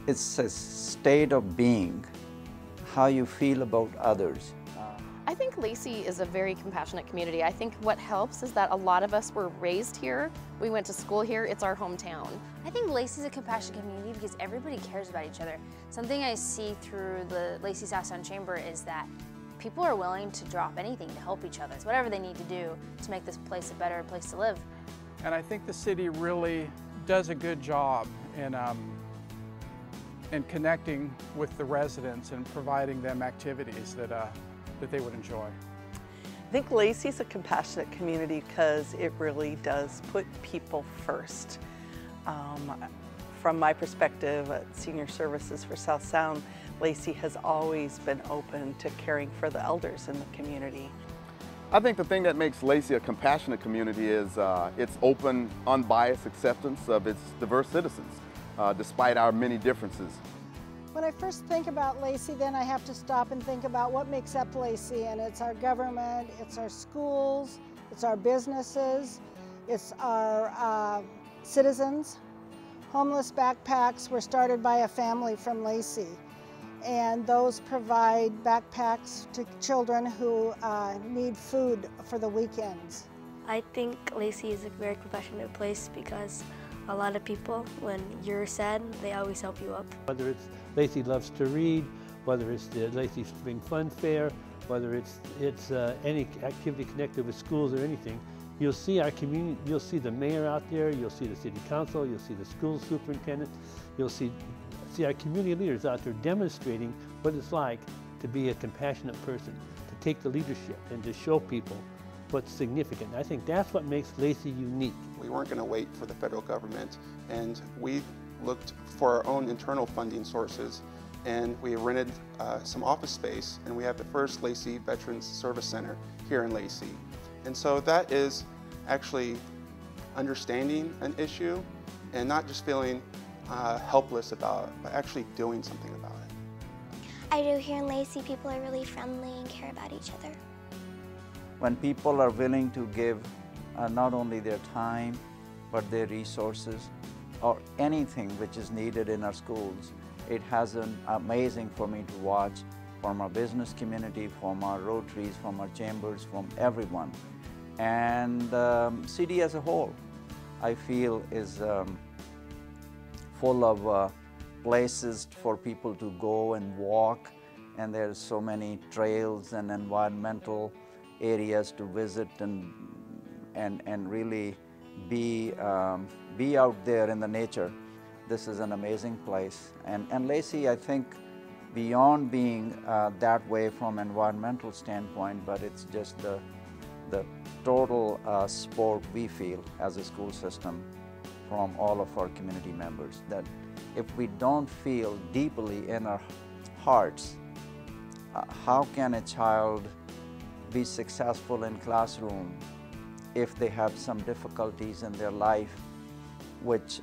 It's a state of being, how you feel about others. I think Lacey is a very compassionate community. I think what helps is that a lot of us were raised here. We went to school here. It's our hometown. I think Lacey's a compassionate community because everybody cares about each other. Something I see through the Lacey Southtown Chamber is that people are willing to drop anything to help each other. It's whatever they need to do to make this place a better place to live. And I think the city really does a good job in connecting with the residents and providing them activities that they would enjoy. I think Lacey's a compassionate community because it really does put people first. From my perspective at Senior Services for South Sound, Lacey has always been open to caring for the elders in the community. I think the thing that makes Lacey a compassionate community is its open, unbiased acceptance of its diverse citizens, despite our many differences. When I first think about Lacey, then I have to stop and think about what makes up Lacey, and it's our government, it's our schools, it's our businesses, it's our citizens. Homeless backpacks were started by a family from Lacey, and those provide backpacks to children who need food for the weekends. I think Lacey is a very compassionate place because a lot of people, when you're sad, they always help you up. Whether it's Lacey Loves to Read, whether it's the Lacey Spring Fun Fair, whether it's any activity connected with schools or anything, you'll see our community, you'll see the mayor out there, you'll see the city council, you'll see the school superintendent, you'll see our community leaders out there demonstrating what it's like to be a compassionate person, to take the leadership and to show people what's significant. I think that's what makes Lacey unique. We weren't going to wait for the federal government, and we looked for our own internal funding sources, and we rented some office space, and we have the first Lacey Veterans Service Center here in Lacey. And so that is actually understanding an issue and not just feeling helpless about it, but actually doing something about it. I do here in Lacey, people are really friendly and care about each other. When people are willing to give not only their time, but their resources, or anything which is needed in our schools, it has been amazing for me to watch from our business community, from our Rotaries, from our chambers, from everyone. And city as a whole, I feel, is full of places for people to go and walk, and there's so many trails and environmental areas to visit and really be out there in the nature. This is an amazing place. And Lacey, I think, beyond being that way from environmental standpoint, but it's just the total support we feel as a school system from all of our community members, that if we don't feel deeply in our hearts, how can a child be successful in classroom if they have some difficulties in their life which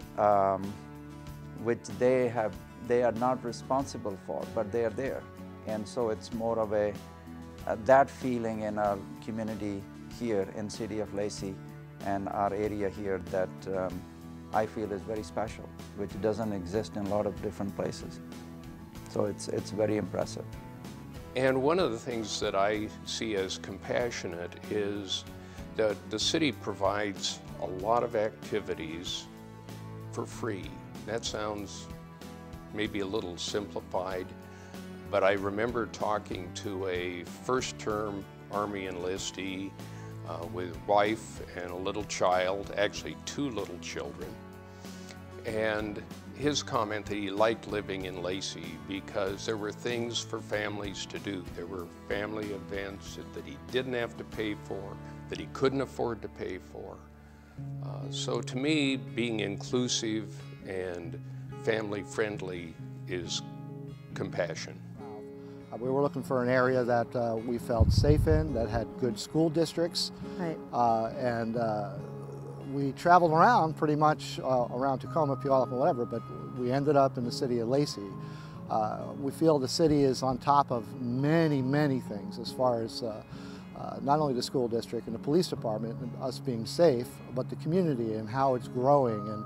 they are not responsible for, but they are there. And so it's more of that feeling in our community here in City of Lacey and our area here that I feel is very special, which doesn't exist in a lot of different places. So it's very impressive. And one of the things that I see as compassionate is that the city provides a lot of activities for free. That sounds maybe a little simplified, but I remember talking to a first-term Army enlistee with wife and a little child, actually 2 little children, and his comment that he liked living in Lacey because there were things for families to do. There were family events that he didn't have to pay for, that he couldn't afford to pay for. So to me, being inclusive and family-friendly is compassion. We were looking for an area that we felt safe in, that had good school districts. Right. And we traveled around pretty much around Tacoma, Puyallup, and whatever, but we ended up in the city of Lacey. We feel the city is on top of many, many things as far as not only the school district and the police department and us being safe, but the community and how it's growing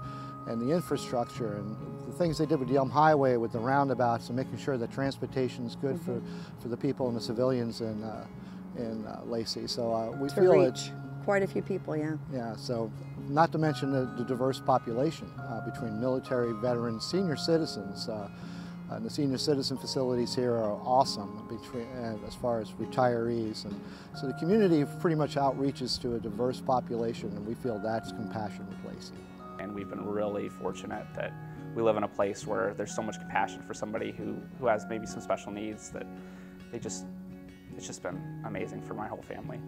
and the infrastructure and the things they did with the Elm Highway with the roundabouts and making sure that transportation is good for the people and the civilians in Lacey. So we feel reach quite a few people, yeah. Yeah, so not to mention the diverse population between military, veterans, senior citizens. And the senior citizen facilities here are awesome as far as retirees. And so the community pretty much outreaches to a diverse population, and we feel that's compassion with Lacey. And we've been really fortunate that we live in a place where there's so much compassion for somebody who has maybe some special needs that it's just been amazing for my whole family.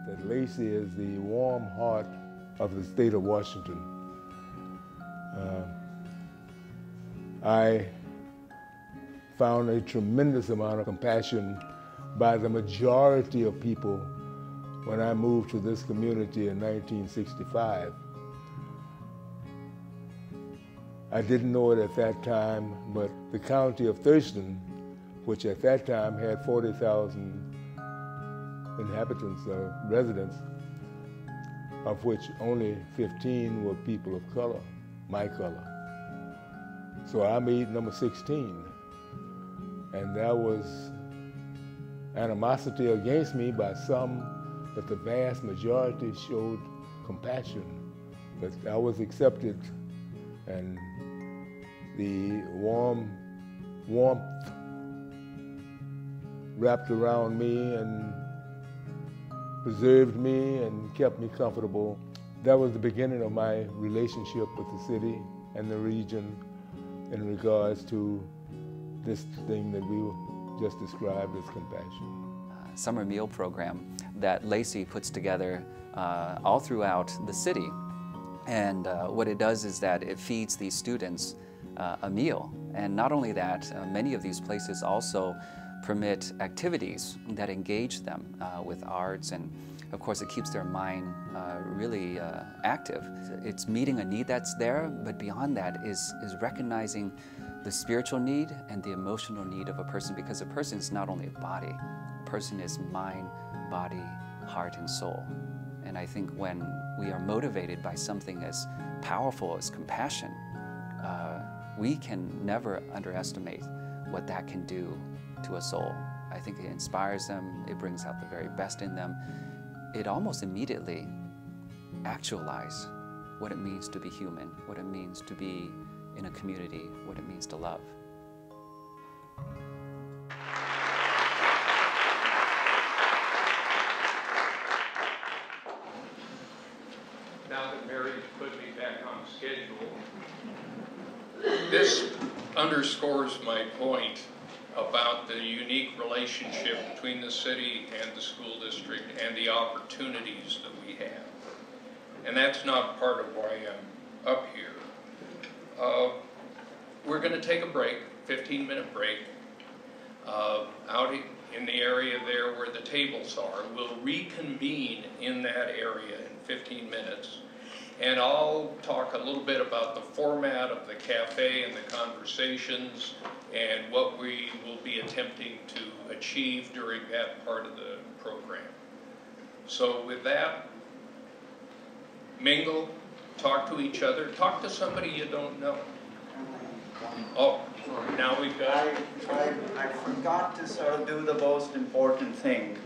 That Lacey is the warm heart of the state of Washington. I found a tremendous amount of compassion by the majority of people when I moved to this community in 1965. I didn't know it at that time, but the county of Thurston, which at that time had 40,000 inhabitants or residents, of which only 15 were people of color, my color. So I made number 16. And there was animosity against me by some, but the vast majority showed compassion. But I was accepted, and the warmth wrapped around me and preserved me and kept me comfortable. That was the beginning of my relationship with the city and the region in regards to this thing that we just described as compassion. Summer meal program that Lacey puts together all throughout the city. And what it does is that it feeds these students a meal. And not only that, many of these places also permit activities that engage them with arts, and of course it keeps their mind really active. It's meeting a need that's there, but beyond that is recognizing the spiritual need and the emotional need of a person, because a person is not only a body, a person is mind, body, heart, and soul. And I think when we are motivated by something as powerful as compassion, we can never underestimate what that can do to a soul. I think it inspires them, it brings out the very best in them. It almost immediately actualizes what it means to be human, what it means to be in a community, what it means to love. Now that Mary's put me back on schedule, this underscores my point about the unique relationship between the city and the school district and the opportunities that we have. And that's not part of why I'm up here. We're going to take a break, 15-minute break, out in the area there where the tables are. We'll reconvene in that area in 15 minutes. And I'll talk a little bit about the format of the cafe and the conversations and what we will be attempting to achieve during that part of the program. So with that, mingle, talk to each other, talk to somebody you don't know. Oh, now we've got... I forgot to sort of do the most important thing.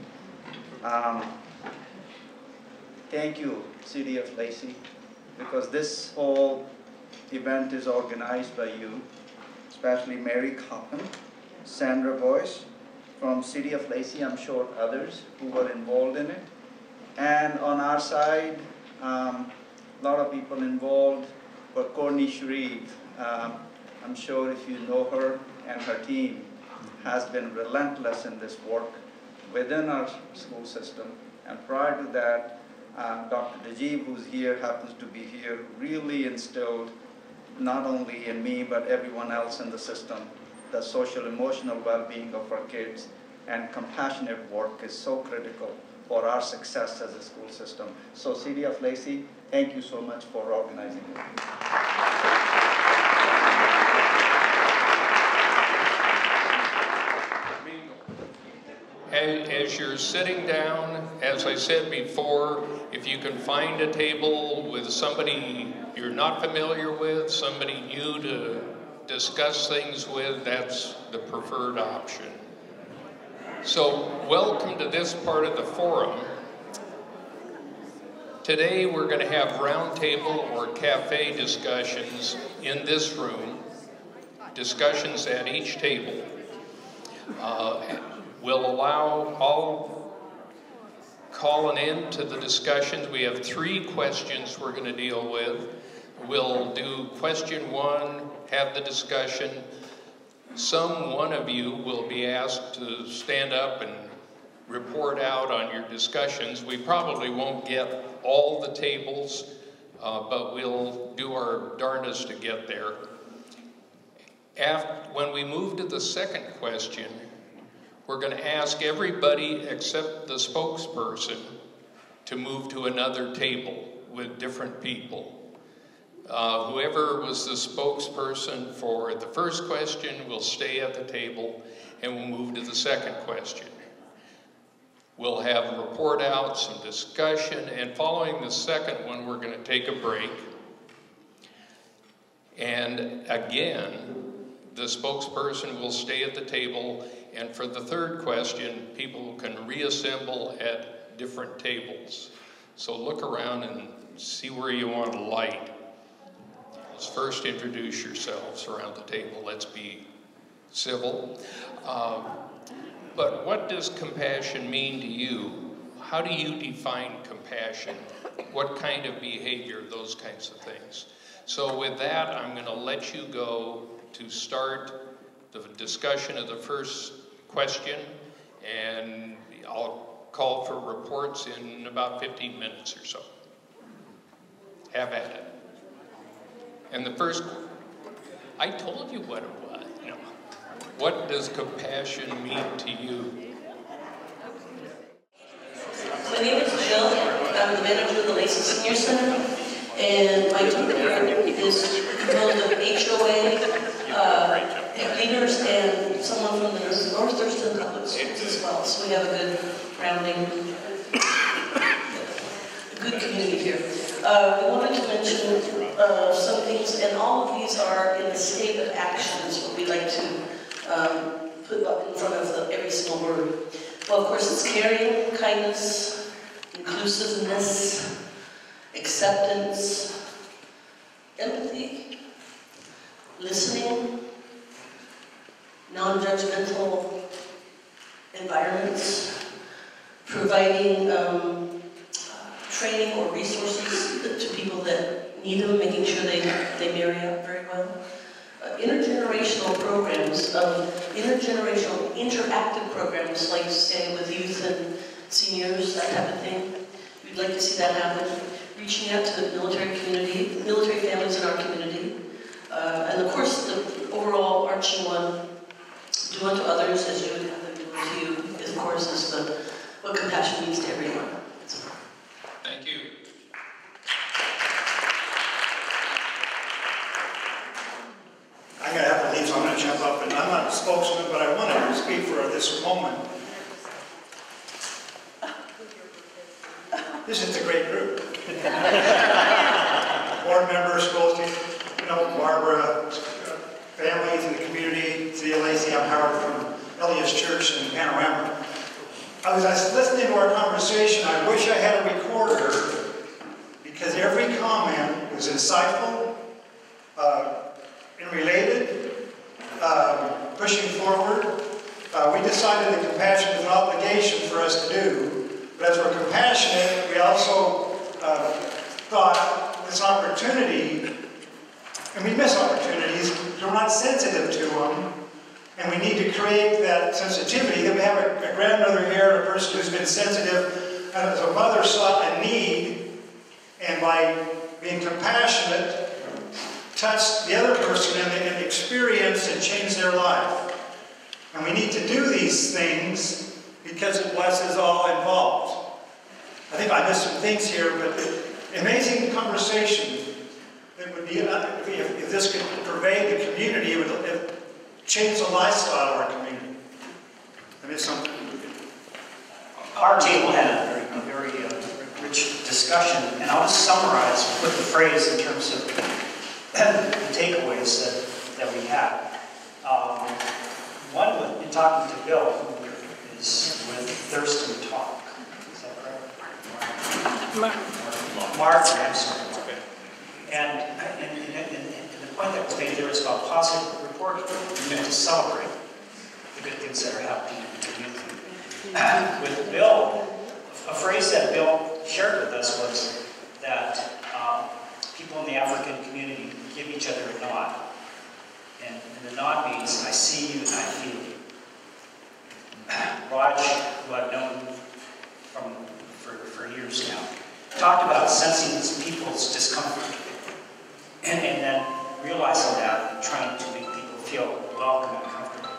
Thank you, City of Lacey, because this whole event is organized by you, especially Mary Coppin, Sandra Boyce from City of Lacey, I'm sure others who were involved in it. And on our side, a lot of people involved were Courtney Shreve. I'm sure if you know her, and her team has been relentless in this work within our school system. And prior to that, Dr. Najib, who's here, happens to be here, really instilled not only in me, but everyone else in the system, the social emotional well-being of our kids, and compassionate work is so critical for our success as a school system. So City of Lacey, thank you so much for organizing it. As you're sitting down, as I said before, if you can find a table with somebody you're not familiar with, somebody new to discuss things with, that's the preferred option. So welcome to this part of the forum. Today we're going to have roundtable or cafe discussions in this room, discussions at each table. We'll allow all calling in to the discussions. We have 3 questions we're going to deal with. We'll do question 1, have the discussion. One of you will be asked to stand up and report out on your discussions. We probably won't get all the tables, but we'll do our darndest to get there. When we move to the second question, we're going to ask everybody except the spokesperson to move to another table with different people. Whoever was the spokesperson for the first question will stay at the table, and we'll move to the second question. We'll have a report out, some discussion, and following the second one, we're going to take a break. And again, the spokesperson will stay at the table, and for the third question, people can reassemble at different tables. So look around and see where you want to light. Let's first introduce yourselves around the table. Let's be civil. But what does compassion mean to you? How do you define compassion? What kind of behavior, those kinds of things? So with that, I'm going to let you go to start the discussion of the first question, and I'll call for reports in about 15 minutes or so. Have at it. And the first, I told you what it was. No. What does compassion mean to you? My name is Jill. I'm the manager of the Lacey Senior Center, and my team here is composed of HOA leaders and someone from the North Thurston Public Schools as well. So we have a good rounding, good community here. We wanted to mention some things, and all of these are in the state of actions, what we like to put up in front of every single word. Well, of course, it's caring, kindness, inclusiveness, acceptance, empathy, listening, non-judgmental environments, providing training or resources to people that need them, making sure they marry up very well. Intergenerational programs, intergenerational interactive programs like staying with youth and seniors, that type of thing. We'd like to see that happen. Reaching out to the military community, military families in our community. And of course, the overall arching one, do unto others as you would have them do unto you, is, of course, is what compassion means to everyone. Thank you. I'm going to have to leave, so I'm going to jump up. And I'm not a spokesman, but I wanted to speak for this moment. This is a great group. Board members, both, Barbara, families in the community, City of Lacey. I'm Howard from Elias Church in Panorama. As I was listening to our conversation, I wish I had a recorder, because every comment was insightful, and related, pushing forward. We decided that compassion is an obligation for us to do, but as we're compassionate, we also thought this opportunity, and we miss opportunities, we're not sensitive to them, and we need to create that sensitivity. That we have a grandmother here, a person who's been sensitive, and as a mother saw a need, and by being compassionate, touch the other person and experience and change their life. And we need to do these things because it blesses all involved. I think I missed some things here, but amazing conversation. It would be, if this could pervade the community, it would change the lifestyle of our community. I missed something. Our table had a very rich discussion, and I'll just summarize with the phrase in terms of the takeaways that we had. One, in talking to Bill, who is with Thurston Talk. Is that correct? Mark, I'm sorry. And the point that was made there was about positive reporting. We meant to celebrate the good things that are happening in the community. With Bill, a phrase that Bill shared with us was that people in the African community give each other a nod. And the nod means, I see you and I feel you. Raj, who I've known for years now, talked about sensing people's discomfort. And then realizing that and trying to make people feel welcome and comfortable.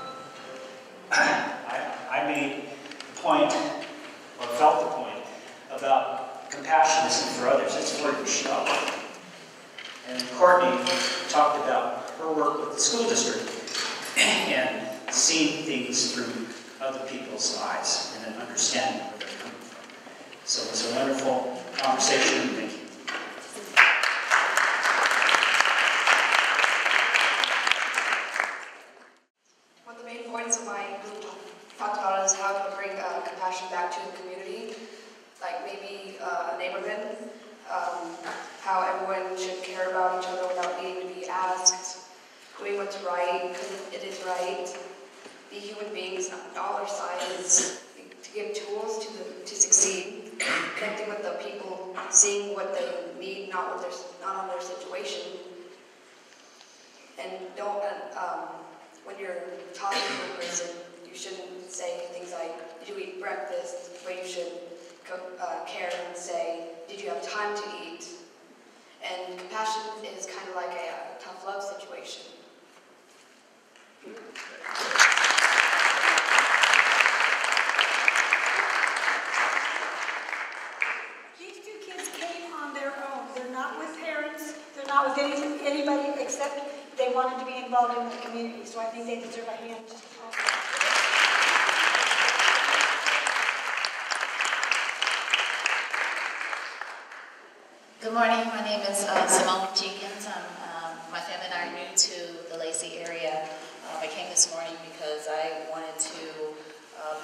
I made the point, or felt the point, about compassion isn't for others, it's for yourself. And Courtney talked about her work with the school district and seeing things through other people's eyes and then understanding where they're So it was a wonderful conversation. Thank you. One of the main points of my group talked about is how to bring compassion back to the community, like maybe a neighborhood, how everyone should care about each other without needing to be asked, doing what's right because it is right, be human beings on dollar signs, to give tools to succeed, connecting with the people, seeing what they need, not on their situation, and don't. When you're talking to a person, you shouldn't say things like, did you eat breakfast? But you should care and say, did you have time to eat? And compassion is kind of like a tough love situation. These two kids came on their own. They're not with parents. They're not with anybody except they wanted to be involved in the community. So I think they deserve a hand. Good morning. My name is Simone Jenkins. My family and I are new to the Lacey area. I came this morning because I wanted to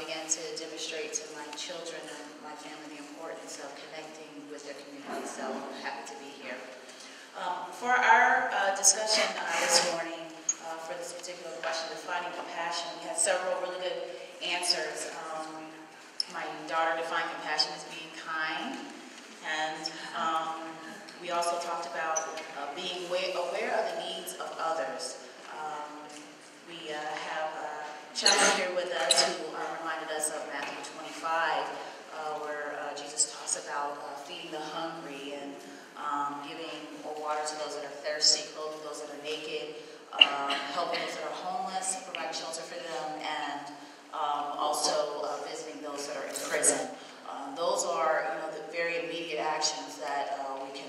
begin to demonstrate to my children and my family the importance of connecting with their community. So I'm happy to be here. For our discussion this morning, for this particular question, defining compassion, we had several really good answers. My daughter defined compassion as being kind, and we also talked about being aware of the needs of others. We have a chaplain here with us who reminded us of Matthew 25, where Jesus talks about feeding the hungry and giving water to those that are thirsty, clothing those that are naked, helping those that are homeless, providing shelter for them, and also visiting those that are in prison. Those are, the very immediate actions that we can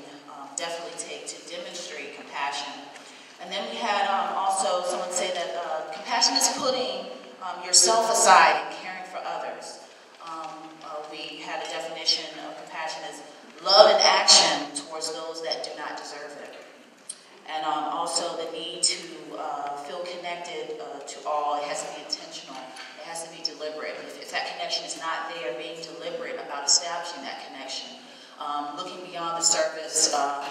definitely take to demonstrate compassion. And then we had also someone say that compassion is putting yourself aside and caring for others. We had a definition of compassion as love in action towards those that do not deserve it. And also the need to feel connected to all. It has to be intentional. It has to be deliberate. If that connection is not there, being deliberate about establishing that connection. Looking beyond the surface of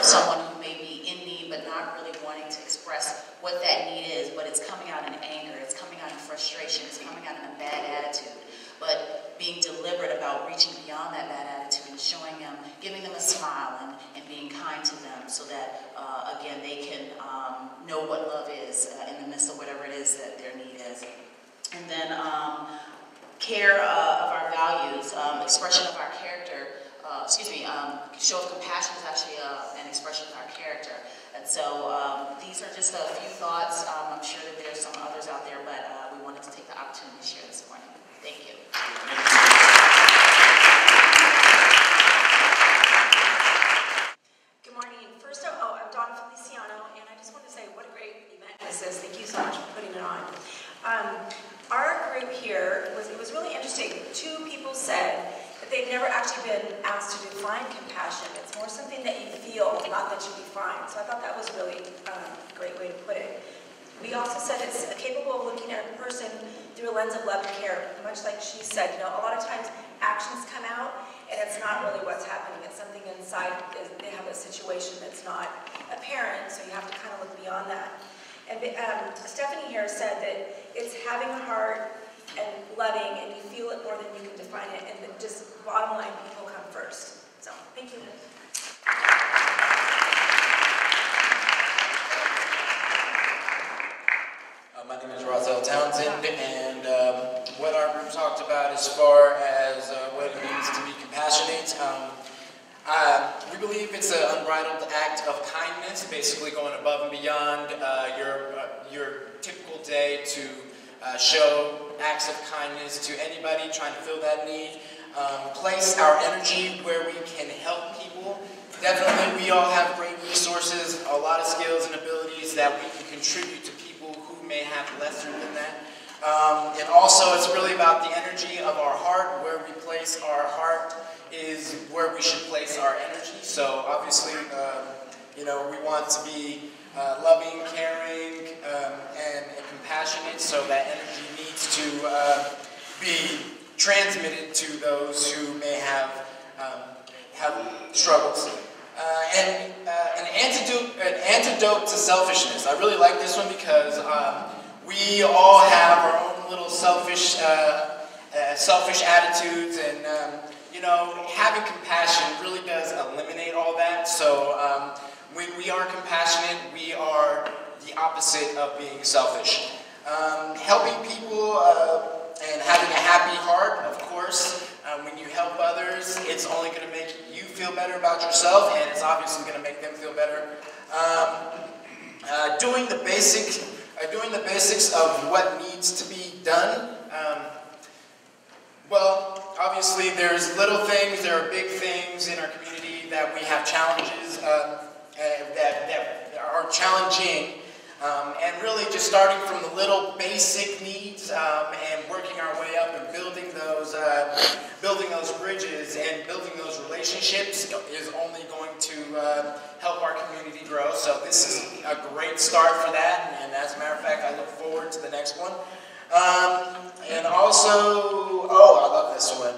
someone who may be in need but not really wanting to express what that need is, but it's coming out in anger, it's coming out in frustration, it's coming out in a bad attitude. But being deliberate about reaching beyond that bad attitude and showing them, giving them a smile and being kind to them so that, again, they can know what love is in the midst of whatever it is that their need is. And then care of our values, expression of our character, show of compassion is actually an expression of our character. And so these are just a few thoughts. I'm sure that there's some others out there, but we wanted to take the opportunity to share this morning. Thank you. Good morning. First of all, I'm Donna Feliciano, and I just want to say what a great event this is. Thank you so much for putting it on. Our group here, it was really interesting. Two people said that they've never actually been asked to define compassion. It's more something that you feel, not that you define. So I thought that was really a great way to put it. We also said it's capable of looking at a person through a lens of love and care. Much like she said, a lot of times actions come out and it's not really what's happening. It's something inside. They have a situation that's not apparent, so you have to kind of look beyond that. And Stephanie here said that it's having a heart and loving, and you feel it more than you can define it, and just bottom line, people come first. So, thank you. My name is Roselle Townsend, and what our group talked about as far as what it means to be compassionate, we believe it's an unbridled act of kindness, basically going above and beyond your typical day to show acts of kindness to anybody trying to fill that need, place our energy where we can help people. Definitely, we all have great resources, a lot of skills and abilities that we can contribute to people who may have lesser than that. And also, it's really about the energy of our heart, where we place our heart we should place our energy. So obviously, you know, we want to be loving, caring, and compassionate, so that energy needs to be transmitted to those who may have struggles. And an antidote to selfishness. I really like this one because we all have our own little selfish attitudes, and you know, having compassion really does eliminate all that. So when we are compassionate, we are the opposite of being selfish. Helping people and having a happy heart, of course. When you help others, it's only going to make you feel better about yourself, and it's obviously going to make them feel better. Doing the basics of what needs to be done. Well, obviously there's little things, there are big things in our community that we have challenges that are challenging. And really just starting from the little basic needs and working our way up and building those bridges and building those relationships is only going to help our community grow. So this is a great start for that. And as a matter of fact, I look forward to the next one. And also, I love this one.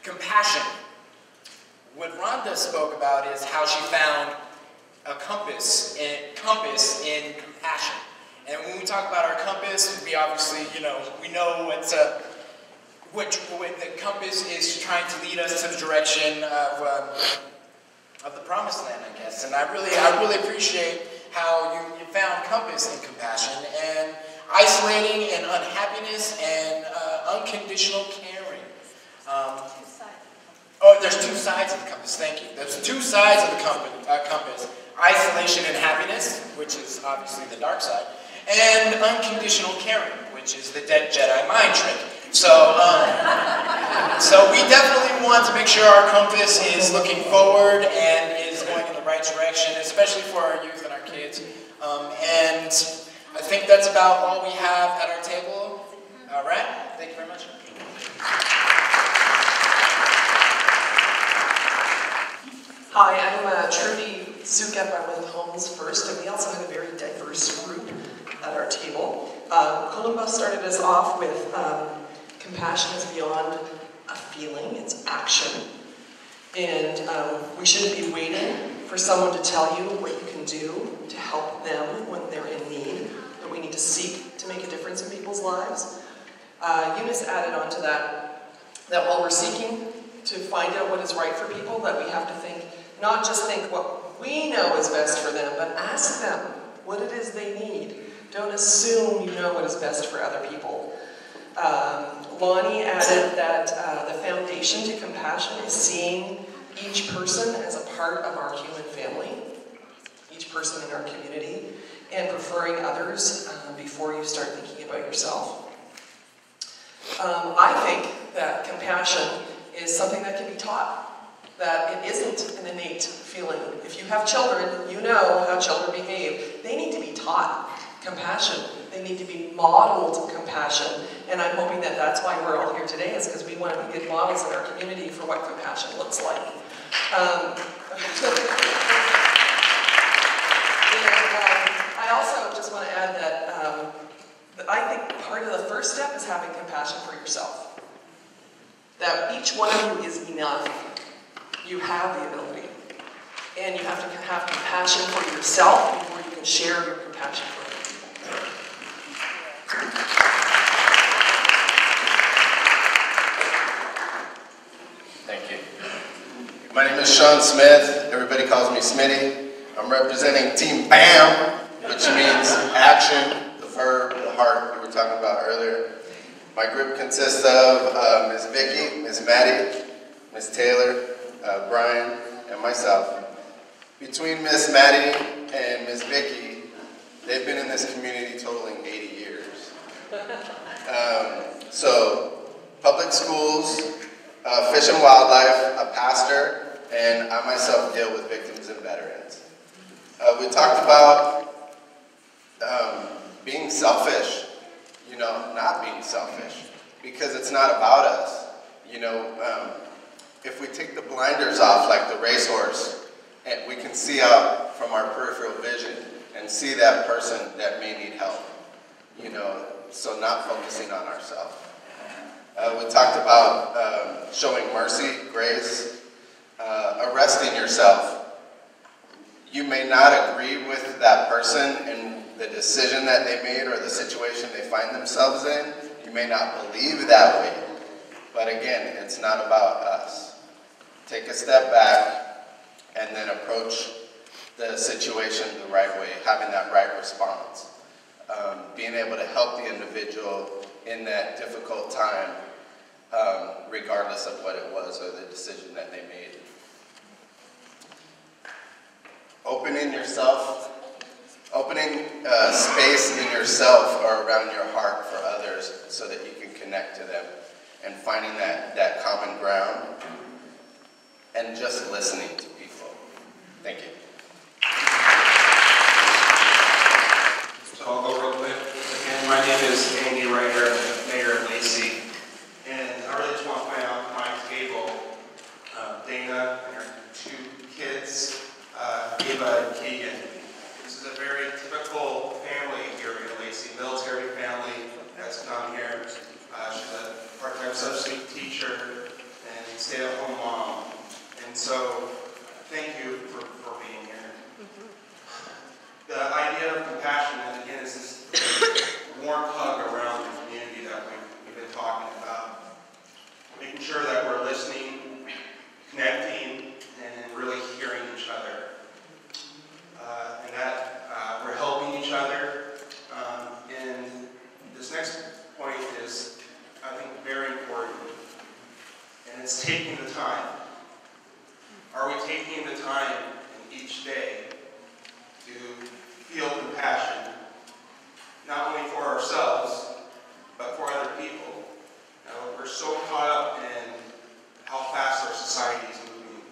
Compassion. What Rhonda spoke about is how she found a compass in compassion. And when we talk about our compass, we obviously, you know, we know what the compass is trying to lead us to the direction of the promised land, I guess. And I really appreciate how you found compass in compassion and isolating and unhappiness and unconditional caring. There's two sides of the compass. Thank you. There's two sides of the compass. Isolation and happiness, which is obviously the dark side, and unconditional caring, which is the dead Jedi mind trick. So, so we definitely want to make sure our compass is looking forward and is going in the right direction, especially for our youth and our kids. And I think that's about all we have at our table. All right. Thank you very much. Hi, I'm Trudy Zukepp. I'm with Homes First, and we also have a very diverse group at our table. Columba started us off with compassion is beyond a feeling, it's action. And we shouldn't be waiting for someone to tell you what you can do to help them when they're in need, but we need to seek to make a difference in people's lives. Eunice added on to that while we're seeking to find out what is right for people, that we have to think, not just think what we know is best for them, but ask them what it is they need. Don't assume you know what is best for other people. Lonnie added that the foundation to compassion is seeing each person as a part of our human family, each person in our community, and preferring others before you start thinking about yourself. I think that compassion is something that can be taught, that it isn't an innate feeling. If you have children, you know how children behave. They need to be taught compassion. They need to be modeled compassion. And I'm hoping that that's why we're all here today, is because we want to be good models in our community for what compassion looks like. I also just want to add that I think part of the first step is having compassion for yourself. That each one of you is enough. You have the ability. And you have to have compassion for yourself before you can share your compassion for other people. Thank you. My name is Sean Smith. Everybody calls me Smitty. I'm representing Team BAM, which means action, the verb, the heart we were talking about earlier. My group consists of Ms. Vicky, Ms. Maddie, Ms. Taylor, Brian, and myself. Between Ms. Maddie and Ms. Vicky, they've been in this community totaling 80 years. So, public schools, fish and wildlife, a pastor, and I myself deal with victims and veterans. We talked about being selfish, you know, not being selfish, because it's not about us. You know, if we take the blinders off like the racehorse, and we can see out from our peripheral vision and see that person that may need help, you know, so not focusing on ourselves. We talked about showing mercy, grace, arresting yourself. You may not agree with that person and the decision that they made or the situation they find themselves in. You may not believe that way. But again, it's not about us. Take a step back and then approach the situation the right way, having that right response. Being able to help the individual in that difficult time, regardless of what it was or the decision that they made. Opening space in yourself or around your heart for others so that you can connect to them, and finding that common ground, and just listening to people. Thank you. So I'll go real quick. Again, my name is Ryder, Mayor of Lacey, and I really just want to point out my table, Dana and her 2 kids, Eva and Keegan. This is a very typical family here in Lacey, military family that's come here. She's a part-time substitute teacher and stay-at-home mom. And so, thank you for being here. The idea of compassion, again, is this warm hug around the community that we've been talking about. Making sure that we're listening, connecting, and really hearing each other. And that we're helping each other. And this next point is, I think, very important. And it's taking the time. Are we taking the time in each day to feel compassion, not only for ourselves, but for other people? Now, we're so caught up in how fast our society is moving.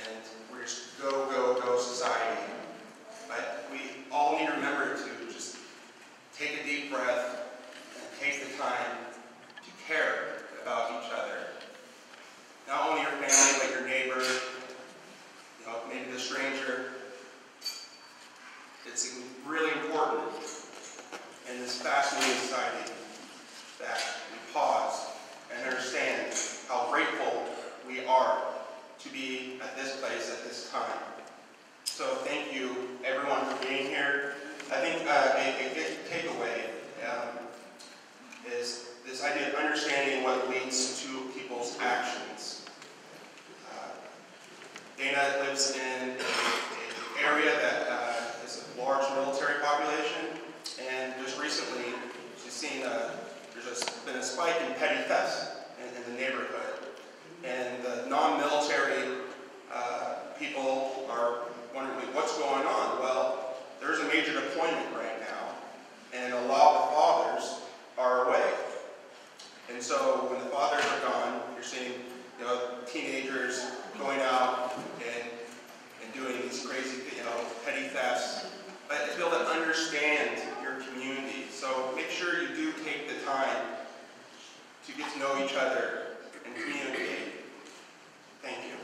And we're just go, go, go society. But we all need to remember to just take a deep breath and take the time to care about each other. Not only your family, but your neighbor, you know, maybe the stranger. It's really important in this fast-moving society that we pause and understand how grateful we are to be at this place at this time. So thank you, everyone, for being here. I think a good takeaway is this idea of understanding what leads to people's actions. Dana lives in an area that has a large military population, and just recently she's seen there's been a spike in petty thefts in the neighborhood. And the non-military people are wondering, what's going on? Well, there's a major deployment right now, and a lot of the fathers are away. And so when the fathers are gone, you're seeing, you know, teenagers going out and doing these crazy, you know, petty thefts. But to be able to understand your community. So make sure you do take the time to get to know each other and communicate. Thank you.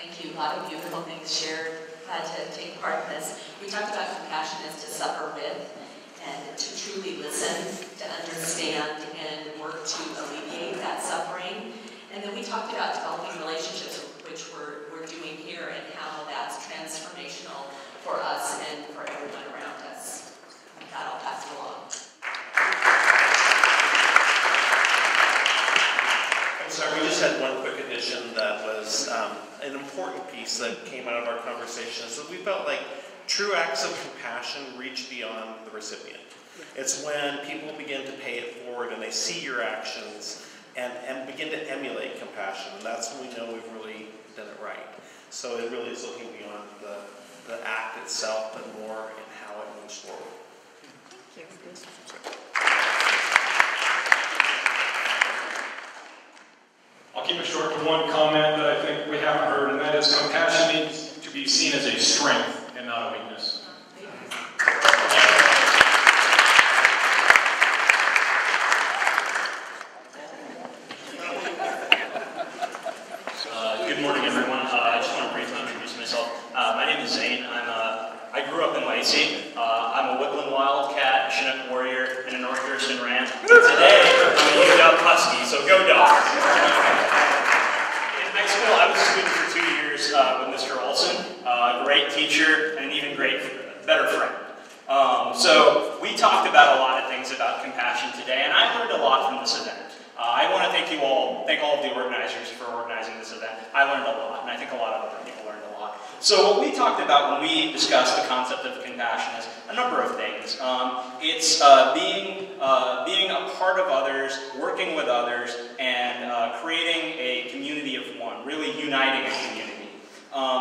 Thank you. A lot of beautiful things shared to take part in this. We talked about compassion as to suffer with, and to truly listen, to understand, and work to alleviate that suffering. And then we talked about developing relationships, which we're doing here, and how that's transformational for us and for everyone around us. With that, I'll pass it along. I'm sorry, we just had one quick addition that was an important piece that came out of our conversation. So we felt like true acts of compassion reach beyond the recipient. It's when people begin to pay it forward and they see your actions and begin to emulate compassion. And that's when we know we've really done it right. So it really is looking beyond the act itself, but more in how it moves forward. I'll keep it short to one comment that I think we haven't heard, and that is compassion needs to be seen as a strength and not a weakness. Husky, so go Dogs. In high school, I was a student for 2 years with Mr. Olson, a great teacher and an even better friend. So we talked about a lot of things about compassion today, and I learned a lot from this event. I want to thank all of the organizers for organizing this event. I learned a lot, and I think a lot of other people learned a lot. So what we talked about when we discussed the concept of compassion is a number of things. It's being a part of others, working with others, and creating a community of one, really uniting a community.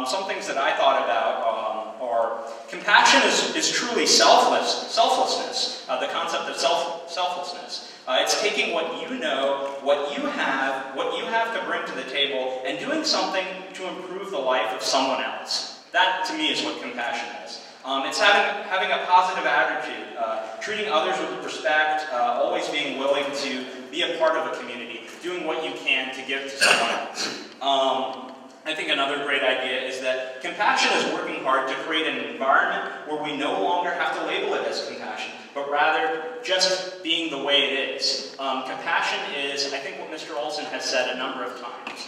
Some things that I thought about are compassion is truly selflessness, the concept of selflessness. It's taking what you know, what you have to bring to the table, and doing something to improve the life of someone else. That, to me, is what compassion is. It's having a positive attitude, treating others with respect, always being willing to be a part of a community, doing what you can to give to someone else. I think another great idea is that compassion is working hard to create an environment where we no longer have to label it as compassion, but rather just being the way it is. Compassion is, I think, what Mr. Olson has said a number of times.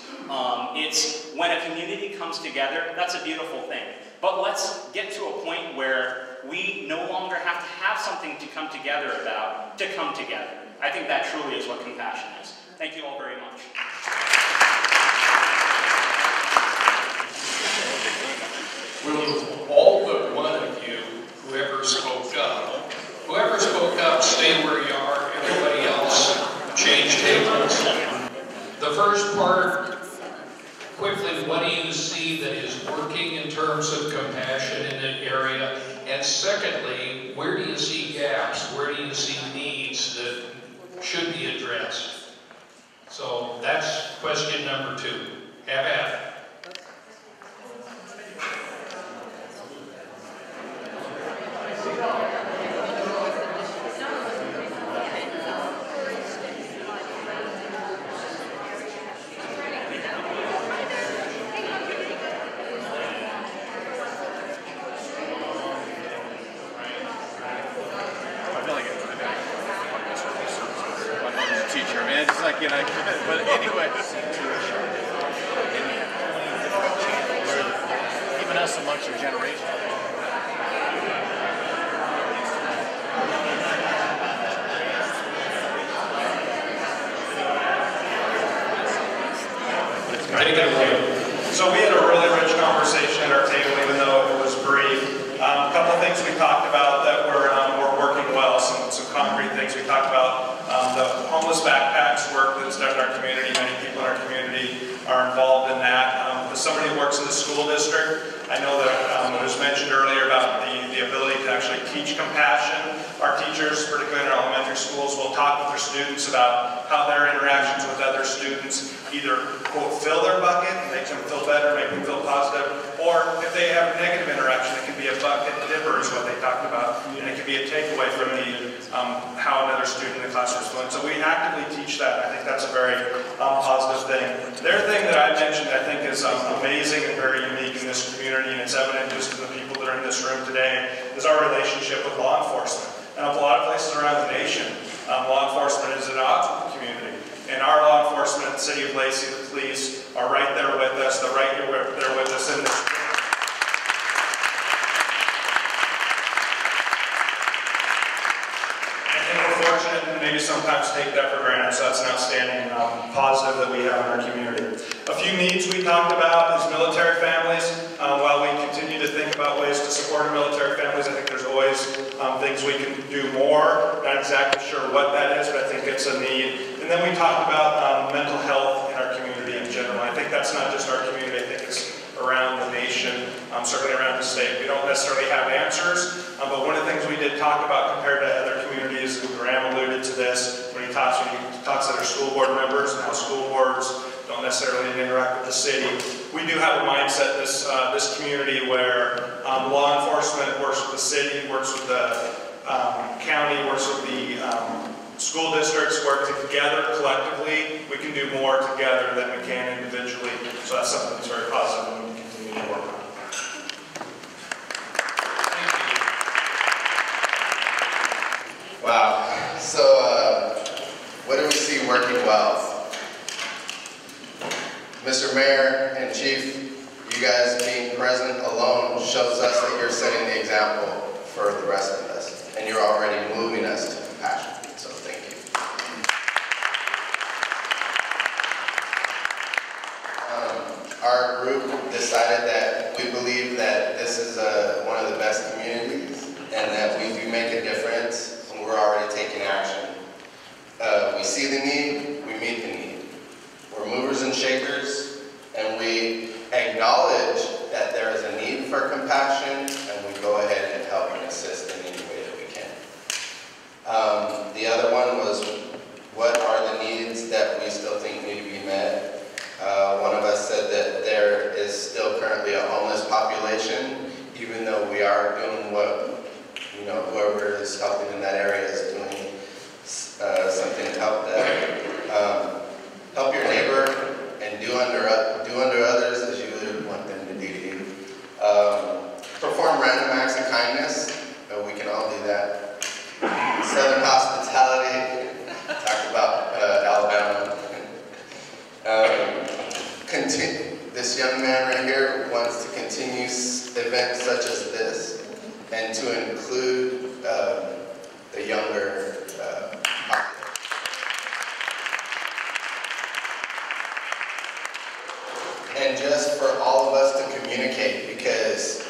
It's when a community comes together, that's a beautiful thing. But let's get to a point where we no longer have to have something to come together about to come together. I think that truly is what compassion is. Thank you all very much. Will all but one of you, whoever spoke up, stay where you are, everybody else change tables. The first part, quickly, what do you see that is working in terms of compassion in the area? And secondly, where do you see gaps? Where do you see needs that should be addressed? So that's question number 2. Have at it. But anyway, even us amongst our generation. So we had a really rich conversation at our table, even though it was brief. A couple of things we talked about that were working well, some concrete things. We talked about the homeless backpacks work that's done in our community. Many people in our community are involved in that. As somebody who works in the school district, I know that it was mentioned earlier about the ability to actually teach compassion. Our teachers, particularly in our elementary schools, will talk with their students about how their interactions with other students either, quote, fill their bucket, make them feel better, make them feel positive, or if they have a negative interaction, it can be a bucket dipper is what they talked about, and it can be a takeaway from how another student in the classroom is feeling. So we actively teach that. I think that's a very positive thing. The other thing that I mentioned I think is amazing and very unique in this community, and it's evident just in the people that are in this room today, is our relationship with law enforcement. And a lot of places around the nation, law enforcement is at odds with the community. And our law enforcement, the City of Lacey, the police, are right there with us. They're right there with us in this room. I think we're fortunate and maybe sometimes take that for granted, so that's an outstanding positive that we have in our community. A few needs we talked about is military families. While we continue to think about ways to support our military families, I think there's always things we can do more. Not exactly sure what that is, but I think it's a need. And then we talked about mental health in our community in general. I think that's not just our community, I think it's around the nation, certainly around the state. We don't necessarily have answers, but one of the things we did talk about compared to other communities, and Graeme alluded to this when he talks to their school board members and how school boards don't necessarily interact with the city. We do have a mindset in this community where law enforcement works with the city, works with the county, works with the school districts, work together collectively. We can do more together than we can individually. So that's something that's very positive and we continue to work on. Wow. So what do we see working well. Mr. Mayor and Chief, you guys being present alone shows us that you're setting the example for the rest of us, and you're already moving us to compassion, so thank you. Our group decided that we believe that this is one of the best communities and that we do make a difference and we're already taking action. We see the need, we meet the need. We're movers and shakers, and we acknowledge that there is a need for compassion, and we go ahead and help and assist in any way that we can. The other one was, what are the needs that we still think need to be met? One of us said that there is still currently a homeless population, even though we are doing what, whoever is helping in that area is doing something to help that. Help your neighbor and do unto others as you would want them to do to you. Perform random acts of kindness. We can all do that. Southern hospitality. Talked about Alabama. This young man right here wants to continue events such as this and to include the younger population. And just for all of us to communicate, because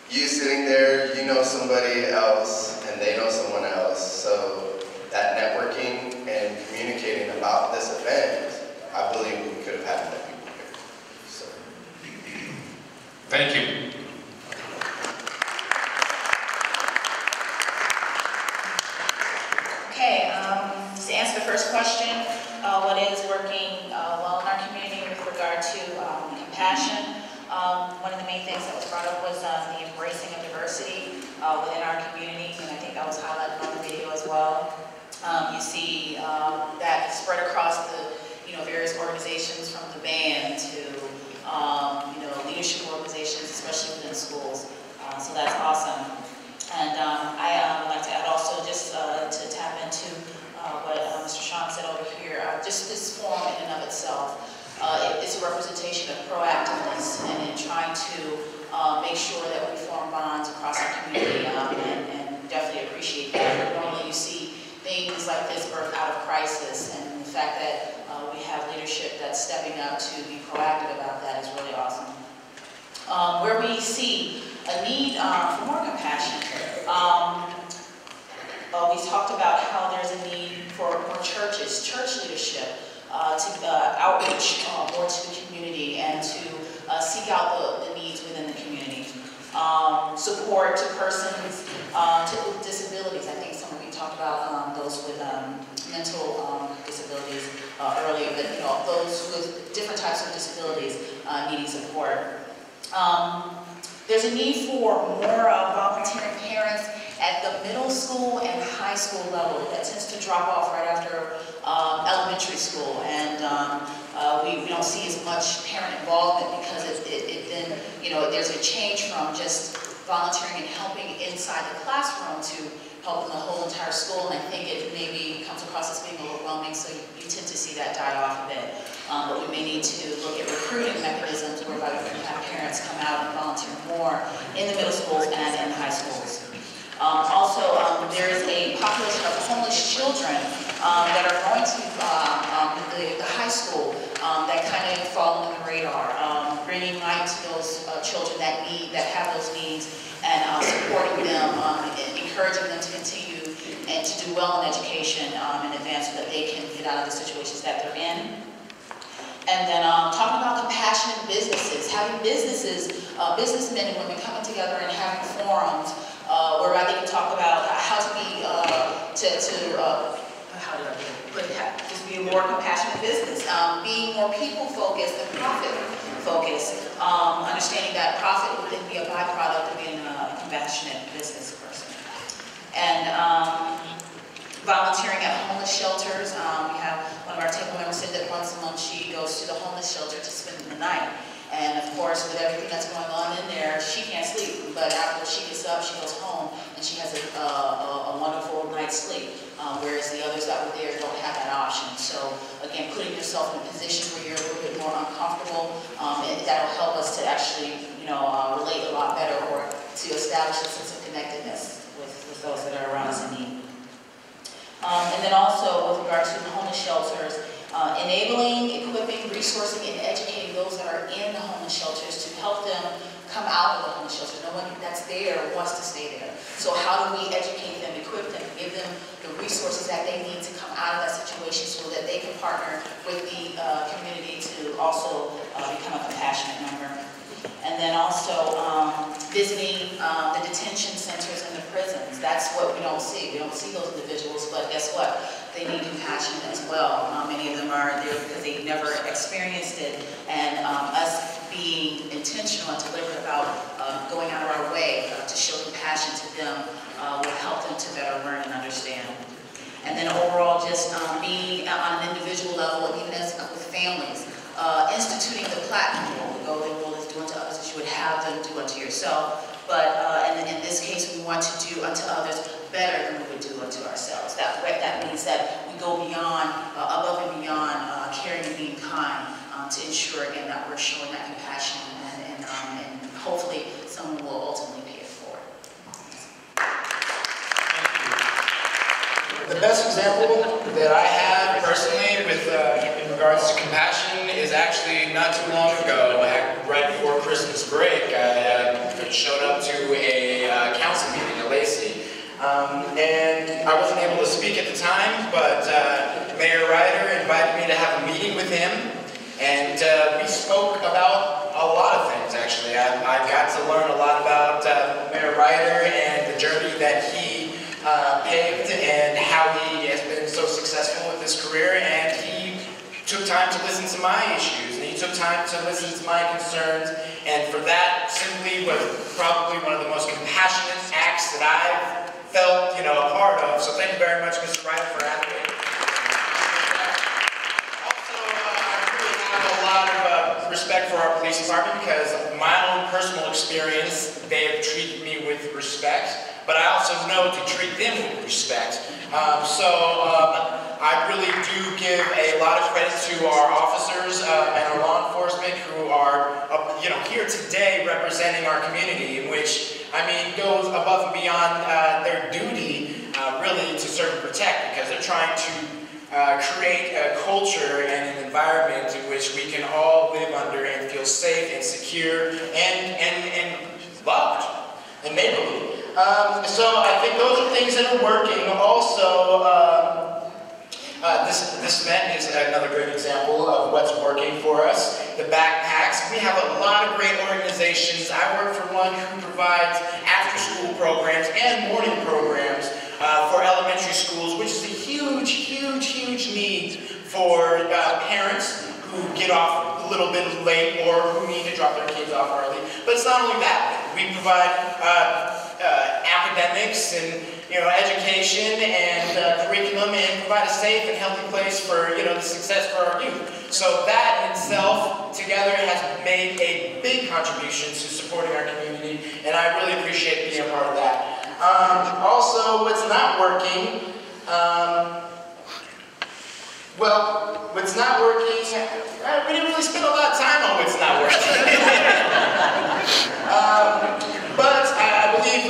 you sitting there, you know somebody else and they know someone else, so that networking and communicating about this event, I believe we could have had more people here. So. Thank you. Okay, to answer the first question, what is working well in our community with regard to compassion? One of the main things that was brought up was the embracing of diversity within our community, and I think that was highlighted on the video as well. You see that spread across the various organizations, from the band to leadership organizations, especially within schools. So that's awesome. And I would like to add also, just to tap into what Mr. Sean said over here, just this forum in and of itself. It's a representation of proactiveness and in trying to make sure that we form bonds across our community, and definitely appreciate that. Normally you see things like this birth out of crisis, and the fact that we have leadership that's stepping up to be proactive about that is really awesome. Where we see a need for more compassion, we talked about how there's a need for more churches, church leadership, to outreach more to the community and to seek out the needs within the community. Support to persons with disabilities. I think some of you talked about those with mental disabilities earlier, but those with different types of disabilities needing support. There's a need for more volunteering parents at the middle school and high school level. That tends to drop off right after elementary school, and we don't see as much parent involvement because it then, there's a change from just volunteering and helping inside the classroom to helping the whole entire school, and I think it maybe comes across as being overwhelming, so you tend to see that die off a bit. But we may need to look at recruiting mechanisms whereby we can have parents come out and volunteer more in the middle schools and in the high schools. Also, there is a population of homeless children that are going to the high school that kind of fall under the radar, bringing light to those children that have those needs, and supporting them, encouraging them to continue and to do well in education in advance so that they can get out of the situations that they're in. And then talking about compassionate businesses, having businesses, businessmen and women coming together and having forums whereby they can talk about how to be, just be a more compassionate business, being more people-focused than profit-focused, understanding that profit would then be a byproduct of being a compassionate business person. And volunteering at homeless shelters. We have one of our table members said that once a month she goes to the homeless shelter to spend the night. And of course, with everything that's going on in there, she can't sleep. But after she gets up, she goes home and she has a wonderful night's sleep. whereas the others that were there don't have that option. So again, putting yourself in a position where you're a little bit more uncomfortable, and that'll help us to actually, relate a lot better, or to establish a sense of connectedness with those that are around us in need. And then also with regard to homeless shelters, enabling, equipping, resourcing, and educating those that are in the homeless shelters to help them come out of the homeless shelter. No one that's there wants to stay there. So how do we educate them, equip them, give them the resources that they need to come out of that situation so that they can partner with the community to also become a compassionate member. And then also visiting the detention centers and the prisons. That's what we don't see. We don't see those individuals, but guess what? They need compassion as well. Many of them are there because they've never experienced it, and us being intentional and deliberate about going out of our way to show compassion to them will help them to better learn and understand. And then overall, just being on an individual level, and even as with families, instituting the platinum rule. The golden rule is do unto others as you would have them do unto yourself. But in this case, we want to do unto others better than we would do unto ourselves. That means that we go beyond, above and beyond caring and being kind to ensure, again, that we're showing that compassion and hopefully someone will ultimately pay it forward. The best example that I have personally with in regards to compassion is actually not too long ago, right before Christmas break. I showed up to a council meeting at Lacey, and I wasn't able to speak at the time, but Mayor Ryder invited me to have a meeting with him, and we spoke about a lot of things, actually. I got to learn a lot about Mayor Ryder and the journey that he paved and how he has been so successful with his career, and he took time to listen to my issues, and he took time to listen to my concerns, and for that simply was probably one of the most compassionate acts that I've felt, a part of. So thank you very much, Mr. Ryder, for having me. Also, I really have a lot of respect for our police department because my own personal experience, they have treated me with respect. But I also know to treat them with respect. I really do give a lot of credit to our officers and our law enforcement who are, here today representing our community, in which, goes above and beyond their duty, really, to serve and protect, because they're trying to create a culture and an environment in which we can all live under and feel safe and secure and loved and neighborly. So I think those are things that are working. Also, this event is another great example of what's working for us. The backpacks. We have a lot of great organizations. I work for one who provides after-school programs and morning programs for elementary schools, which is a huge, huge, huge need for parents who get off a little bit late or who need to drop their kids off early. But it's not only that. We provide academics and education and curriculum, and provide a safe and healthy place for the success for our youth. So that in itself together has made a big contribution to supporting our community, and I really appreciate being a part of that. Also, what's not working? What's not working? We didn't really spend a lot of time on what's not working. But I believe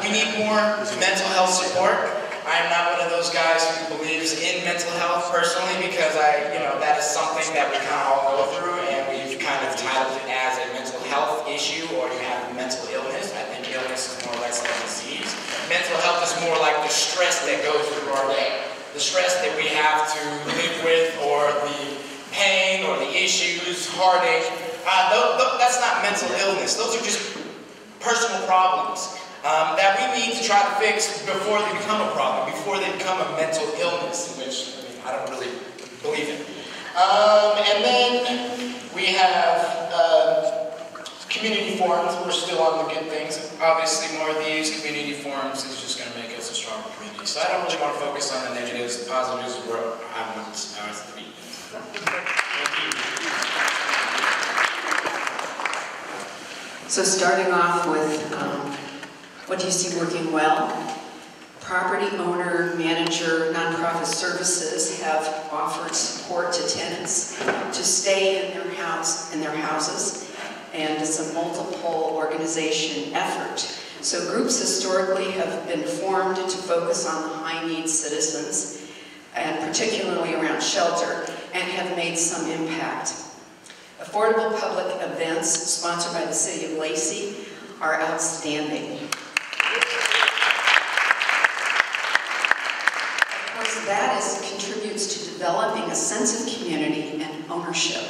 we need more mental health support. I am not one of those guys who believes in mental health personally, because that is something that we kind of all go through, and we've kind of titled it as a mental health issue, or you have mental illness. I think illness is more or less like a disease. Mental health is more like the stress that goes through our day. The stress that we have to live with, or the pain, or the issues, heartache. That's not mental illness. Those are just personal problems that we need to try to fix before they become a problem, before they become a mental illness, which I don't really believe in. And then we have community forums. We're still on the good things. Obviously, more of these community forums is just going to make us a stronger community. So I don't really want to focus on the negatives. The positives were I'm not. So starting off with what do you see working well? Property owner, manager, nonprofit services have offered support to tenants to stay in their houses, and it's a multiple organization effort. So groups historically have been formed to focus on the high-needs citizens, and particularly around shelter, and have made some impact. Affordable public events sponsored by the City of Lacey are outstanding. Of course, that contributes to developing a sense of community and ownership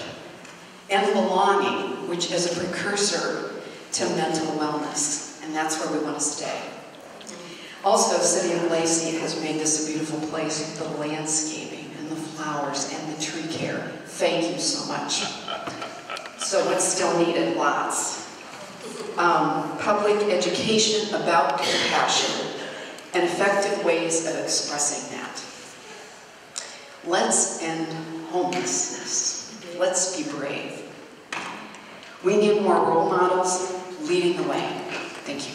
and belonging, which is a precursor to mental wellness, and that's where we want to stay. Also, City of Lacey has made this a beautiful place with the landscaping and the flowers and the tree care. Thank you so much. So what's still needed? Lots. Public education about compassion and effective ways of expressing that. Let's end homelessness. Let's be brave. We need more role models leading the way. Thank you.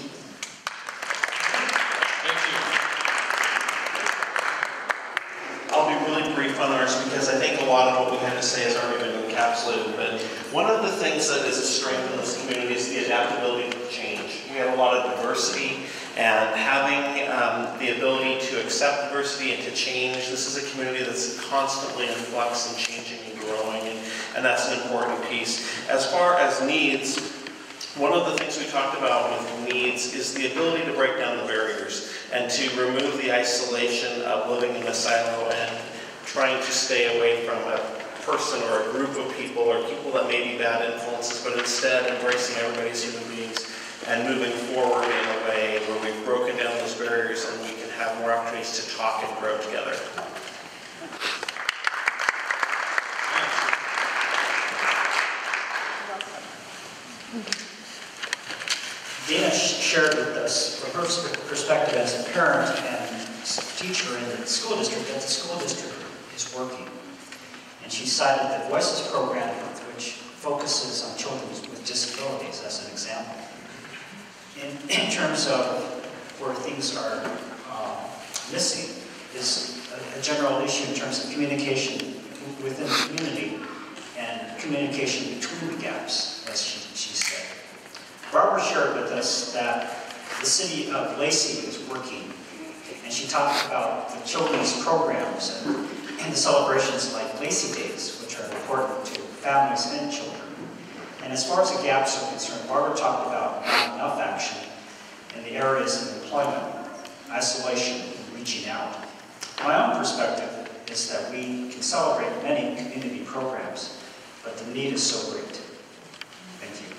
I'll be really brief on ours because I think a lot of what we had to say has already been encapsulated. But one of the things that is a strength in this community is the adaptability to change. We have a lot of diversity, and having the ability to accept diversity and to change. This is a community that's constantly in flux and changing and growing, and that's an important piece. As far as needs, one of the things we talked about with needs is the ability to break down the barriers and to remove the isolation of living in a silo and trying to stay away from a person or a group of people or people that may be bad influences, but instead embracing everybody as human beings and moving forward in a way where we've broken down those barriers and we can have more opportunities to talk and grow together. Dana shared with us, from her perspective as a parent and teacher in the school district, that the school district is working. And she cited the Voices program, which focuses on children with disabilities as an example. In terms of where things are missing is a general issue in terms of communication within the community and communication between the gaps, as she said. Barbara shared with us that the City of Lacey is working, and she talked about the children's programs and the celebrations like Lacey Days, which are important to families and children. And as far as the gaps are concerned, Barbara talked about not enough action in the areas of employment, isolation, and reaching out. My own perspective is that we can celebrate many community programs, but the need is so great. Thank you.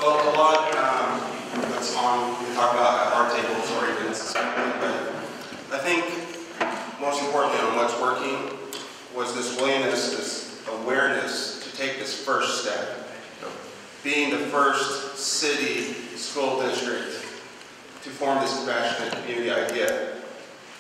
Well, a lot that's on, we talk about at our table has already been discussed, but I think most importantly on what's working was this willingness, this awareness to take this first step. Being the first city school district to form this compassionate community idea,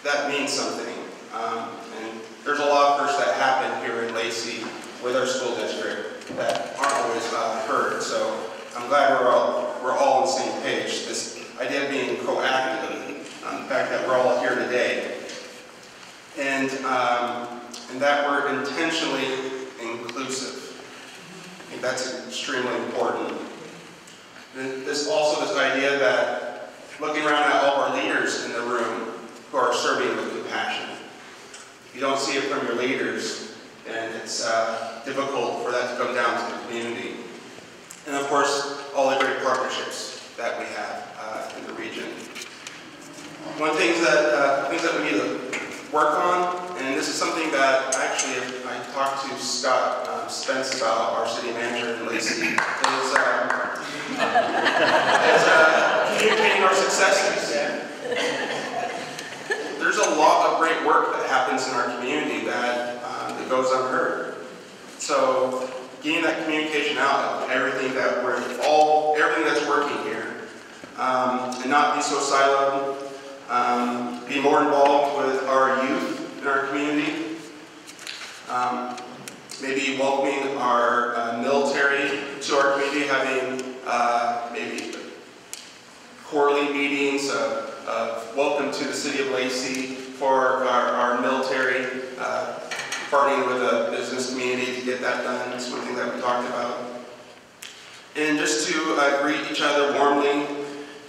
that means something. And there's a lot of firsts that happen here in Lacey with our school district that aren't always heard. So I'm glad we're all on the same page. This idea of being proactive, the fact that we're all here today, and that we're intentionally inclusive. I think that's extremely important. This idea that looking around at all our leaders in the room who are serving with compassion. If you don't see it from your leaders, then it's difficult for that to come down to the community. And of course, all the great partnerships that we have in the region. One thing that we need to work on, and this is something that actually I talked to Scott Spence about, our city manager in Lacey, is communicating our successes. There's a lot of great work that happens in our community that goes unheard. So getting that communication out of everything that's working here, and not be so siloed. Be more involved with our youth in our community. Maybe welcoming our military to our community, having maybe quarterly meetings of welcome to the city of Lacey for our military, partnering with a business community to get that done. It's one thing that we talked about. And just to greet each other warmly,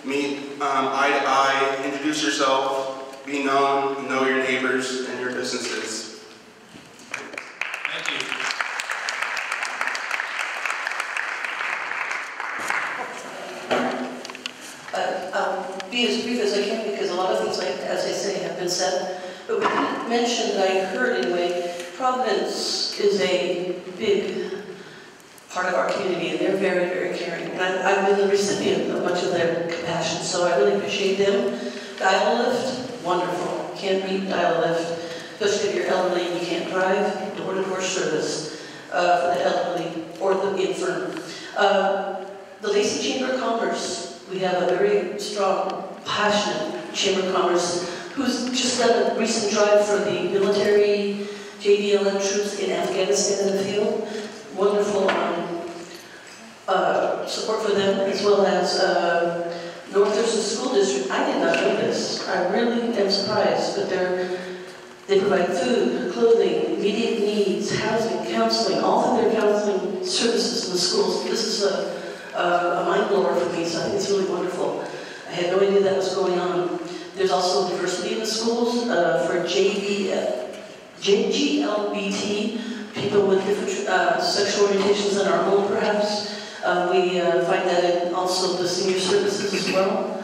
meet eye to eye, introduce yourself, be known, know your neighbors and your businesses. Thank you. I'll be as brief as I can because a lot of things, like, as I say, have been said. But we mentioned, I heard anyway, Providence is a big part of our community, and they're very, very caring. And I've been the recipient of much of their compassion, so I really appreciate them. Dial-a-lift, wonderful. Can't beat dial-a-lift, especially if you're elderly and you can't drive. Door-to-door service for the elderly or the infirm. The Lacey Chamber of Commerce, we have a very strong, passionate Chamber of Commerce who's just done a recent drive for the military JDLM troops in Afghanistan in the field. Wonderful support for them, as well as North Thurston School District. I did not know this. I really am surprised, but they provide food, clothing, immediate needs, housing, counseling, all of their counseling services in the schools. This is a mind blower for me, so I think it's really wonderful. I had no idea that was going on. There's also diversity in the schools for GLBT, people with different sexual orientations than our own, perhaps. We find that in also the senior services as well.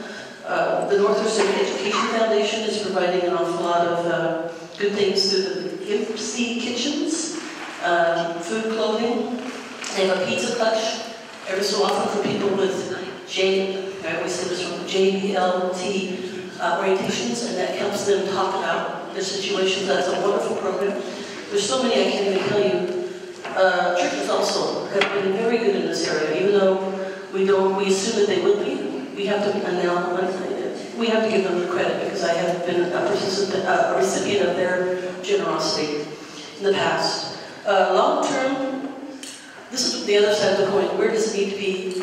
The North Thurston Education Foundation is providing an awful lot of good things through the Intercity kitchens, food, clothing. They have a pizza clutch every so often for people with I always say this from JBLT orientations, and that helps them talk about their situations. That's a wonderful program. There's so many I can't even tell you. Churches also have been very good in this area, even though we assume that they will be. We have to give them the credit because I have been a recipient of their generosity in the past. Long term, this is the other side of the coin. Where does it need to be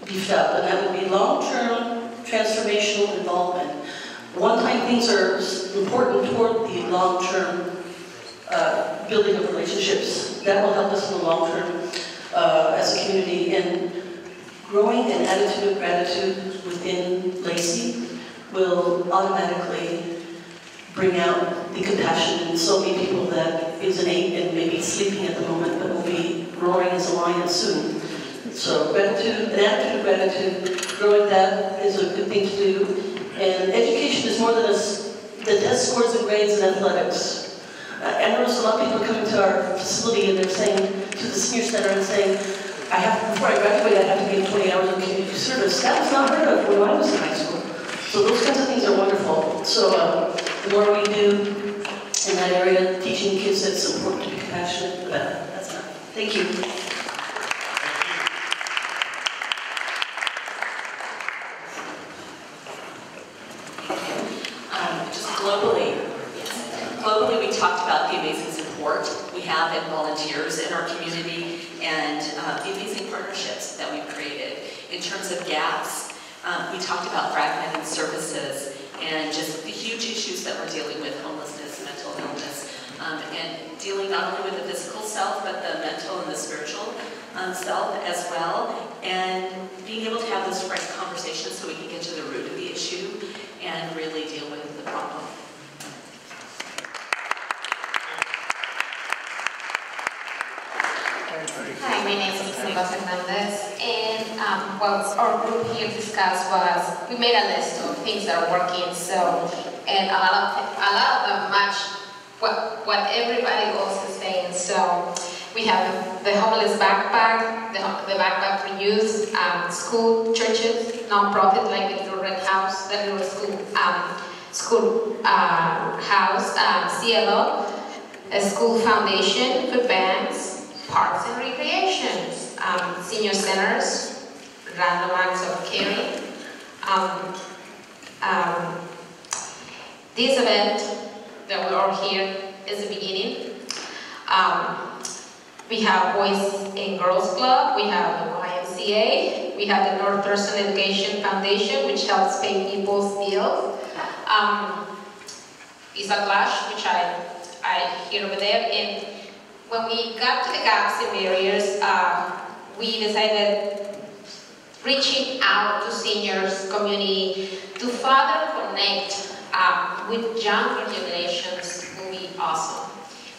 beefed up? And that would be long-term transformational involvement. One-time things are important toward the long-term building of relationships. That will help us in the long term as a community. And growing an attitude of gratitude within Lacey will automatically bring out the compassion in so many people that is innate and maybe sleeping at the moment, but will be roaring as a lion soon. So gratitude, an attitude of gratitude, growing that is a good thing to do. And education is more than the test scores and grades and athletics. I notice a lot of people coming to our facility and they're saying, to the senior center and saying, before I graduate, I have to give 20 hours of community service. That was not heard of when I was in high school. So those kinds of things are wonderful. So the more we do in that area, teaching kids that it's important to be compassionate, the better. That's enough. Thank you. Globally, we talked about the amazing support we have in volunteers in our community and the amazing partnerships that we've created. In terms of gaps, we talked about fragmented services and just the huge issues that we're dealing with, homelessness, mental illness, and dealing not only with the physical self, but the mental and the spiritual self as well, and being able to have those frank conversations so we can get to the root of the issue and really deal with the problem. Hi, my name is Hernandez, and what our group here discussed was we made a list of things that are working. And a lot of them match what everybody else is saying. So we have the homeless backpack, the backpack for youth, school, churches, non-profit like the Little Red House, the Little School House, CLO, a school foundation, food banks, parks and recreations, senior centers, random acts of caring. This event that we're all here is the beginning. We have Boys and Girls Club, we have the YMCA NCA. We have the North Thurston Education Foundation, which helps pay people's bills. Visa Clash, which I hear over there. And when we got to the gaps and barriers, we decided reaching out to seniors, community, to further connect with younger generations will be awesome.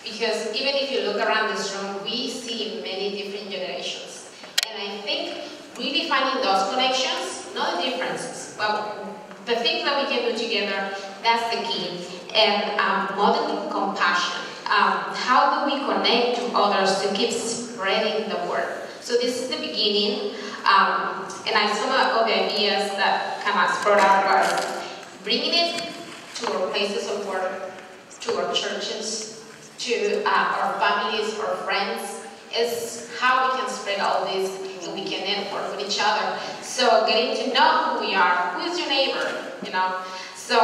Because even if you look around this room, we see many different generations. And I think really finding those connections, not the differences, but the things that we can do together, that's the key. And modeling compassion. How do we connect to others to keep spreading the word? So this is the beginning. And some of the ideas that kind of brought out was bringing it to our places of work, to our churches, to our families, our friends, is how we can spread all this and we can network with each other. So getting to know who we are, who is your neighbor, you know. So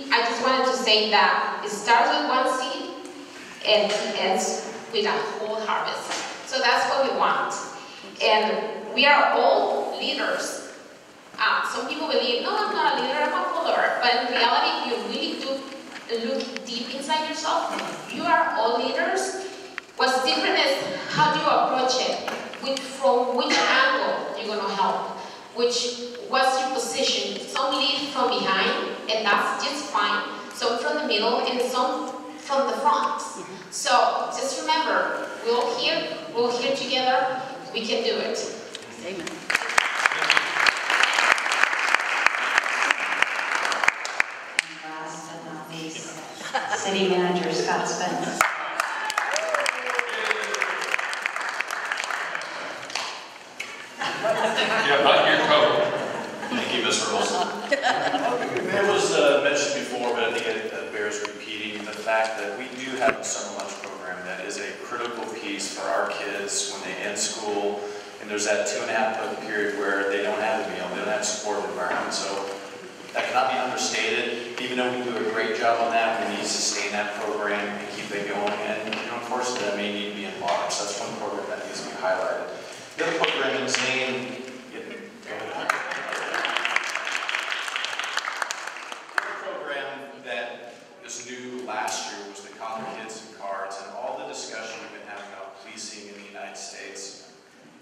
I just wanted to say that it starts with one seed and it ends with a whole harvest. So that's what we want. And we are all leaders. Some people believe, no, I'm not a leader, I'm a follower. But in reality, if you really do look deep inside yourself, you are all leaders. What's different is how do you approach it, from which angle you're going to help, what's your position. Some lead from behind, and that's just fine. Some from the middle, and some from the front. So just remember, we're all here together, we can do it. Amen. Last but not least, City Manager Scott Spence. Yeah, but your coat. Thank you, Mr. Olson. It was mentioned before, but I think it bears repeating, the fact that we do have a summer lunch program that is a critical piece for our kids when they end school, and there's that 2.5-month period where they don't have a meal, they don't have a supportive environment. So that cannot be understated. Even though we do a great job on that, we need to sustain that program and keep it going. And unfortunately, that may need to be enlarged. So that's one program that needs to be highlighted. The other program is named. New last year was the Copper Kids and Cards, and all the discussion we've been having about policing in the United States.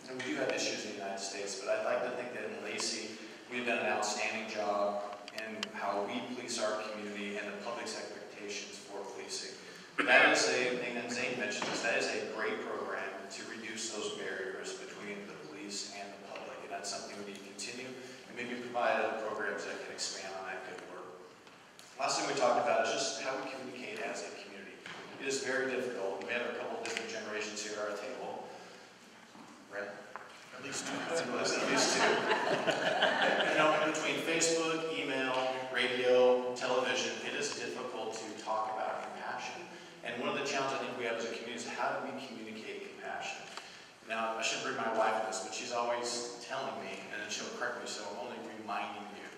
And we do have issues in the United States, but I'd like to think that in Lacey, we've done an outstanding job in how we police our community and the public's expectations for policing. That is a thing that Zane mentioned, that is a great program to reduce those barriers between the police and the public, and that's something we need to continue, and maybe provide other programs that can expand on that good work. Last thing we talked about is just how we communicate as a community. It is very difficult. We have a couple of different generations here at our table, right? At least two. At least two. Between Facebook, email, radio, television, it is difficult to talk about compassion. And one of the challenges I think we have as a community is how do we communicate compassion? Now, I should bring my wife in this, but she's always telling me, and then she'll correct me, so I'm only reminding you.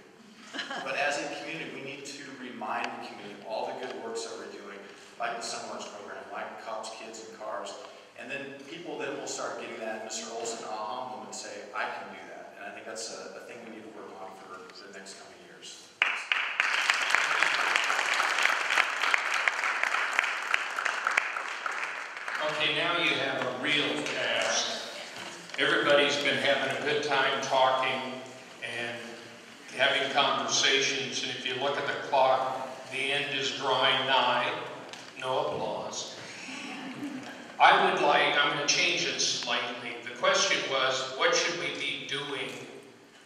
But as a community, we need to remind the community of all the good works that we're doing, like the summer lunch program, like Cops, Kids, and Cars. And then people then will start getting that Mr. Olson aha moment and say, I can do that. And I think that's a thing we need to work on for the next coming years. Okay, now you have a real task. Everybody's been having a good time talking and having conversations, and if you look at the clock, the end is drawing nigh. No applause. I'm going to change it slightly. The question was, what should we be doing?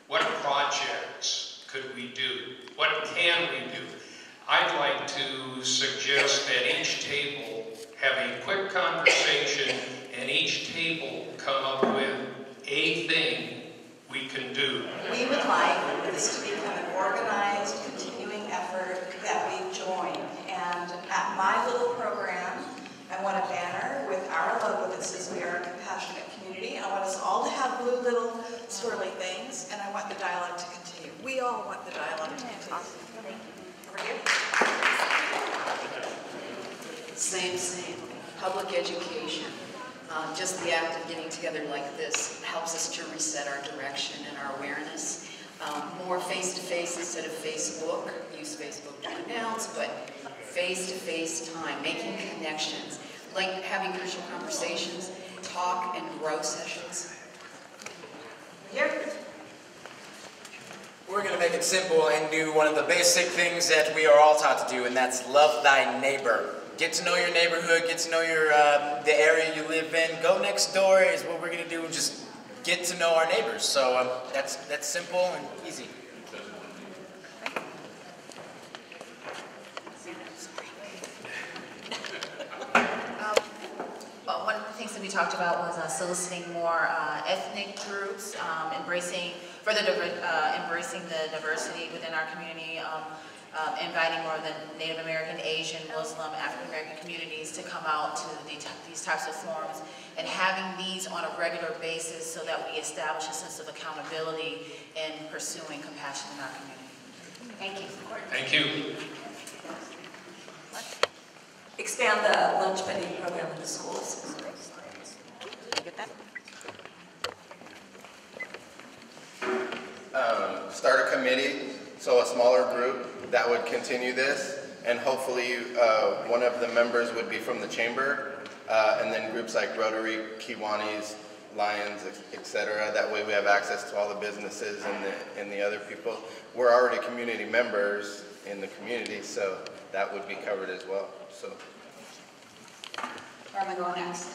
What projects could we do? What can we do? I'd like to suggest that each table have a quick conversation and each table come up with a thing we can do. We would like this to become an organized, continuing effort that we join. And at my little program, I want a banner with our logo that says we are a compassionate community. I want us all to have blue little swirly things, and I want the dialogue to continue. We all want the dialogue to continue. Awesome. Thank you. Over here. Same. Public education. Just the act of getting together like this helps us to reset our direction and our awareness. More face-to-face instead of Facebook. Use Facebook to announce, but face-to-face time, making connections, like having crucial conversations, talk and grow sessions. Here. We're going to make it simple and do one of the basic things that we are all taught to do, and that's love thy neighbor. Get to know your neighborhood, get to know your the area you live in. Go next door is what we're going to do, just get to know our neighbors. So that's simple and easy. Well, one of the things that we talked about was soliciting more ethnic groups, embracing the diversity within our community, inviting more of the Native American, Asian, Muslim, African American communities to come out to these types of forums, and having these on a regular basis so that we establish a sense of accountability in pursuing compassion in our community. Thank you. Thank you. Expand the lunch vending program in the schools. Get that? Start a committee, so a smaller group that would continue this, and hopefully one of the members would be from the chamber, and then groups like Rotary, Kiwanis, Lions, etc. That way we have access to all the businesses and the other people. We're already community members in the community, so that would be covered as well. So. Where am I going next?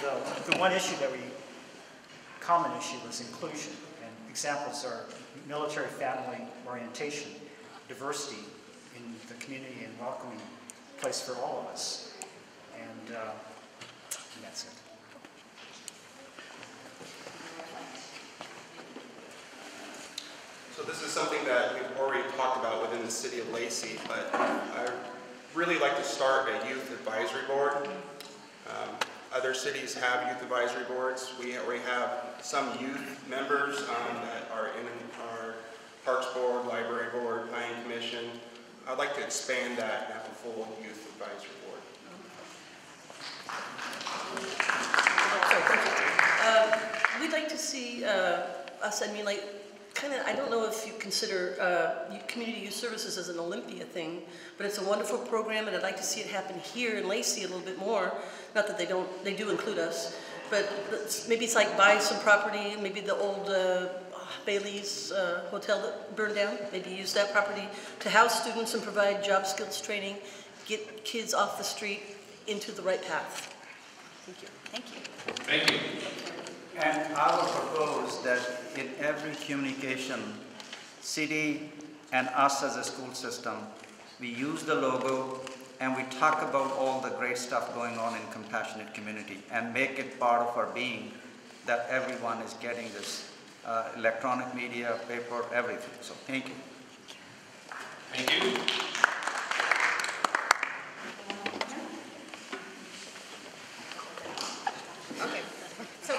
The one issue that common issue was inclusion, and examples are military family orientation, diversity in the community, and welcoming place for all of us. And that's it. So this is something that we've already talked about within the city of Lacey, but I really like to start a youth advisory board. Other cities have youth advisory boards. We already have some youth members that are in our Parks Board, Library Board, Planning Commission. I'd like to expand that and have a full youth advisory board. We'd like to see us, I don't know if you consider community youth services as an Olympia thing, but it's a wonderful program, and I'd like to see it happen here in Lacey a little bit more. Not that they do include us, but maybe it's like buy some property, maybe the old Bailey's hotel that burned down, maybe use that property to house students and provide job skills training, get kids off the street into the right path. Thank you. Thank you. Thank you. And I would propose that in every communication, city and us as a school system, we use the logo and we talk about all the great stuff going on in compassionate community and make it part of our being that everyone is getting this electronic media, paper, everything. So thank you. Thank you. Okay, so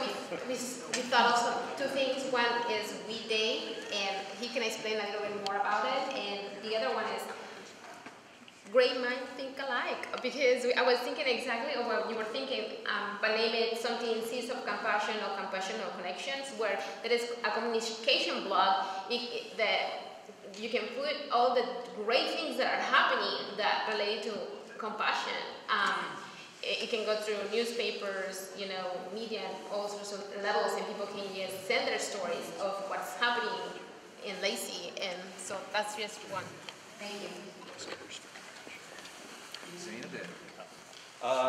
we thought of two things. One is weekday, and he can explain a little bit more about it, and the other one is great minds think alike, because I was thinking exactly of what you were thinking, but name it something seeds of compassion or connections, where there is a communication blog that you can put all the great things that are happening that relate to compassion. It can go through newspapers, media, all sorts of levels, and people can just send their stories of what's happening in Lacey, and so that's just one. Thank you.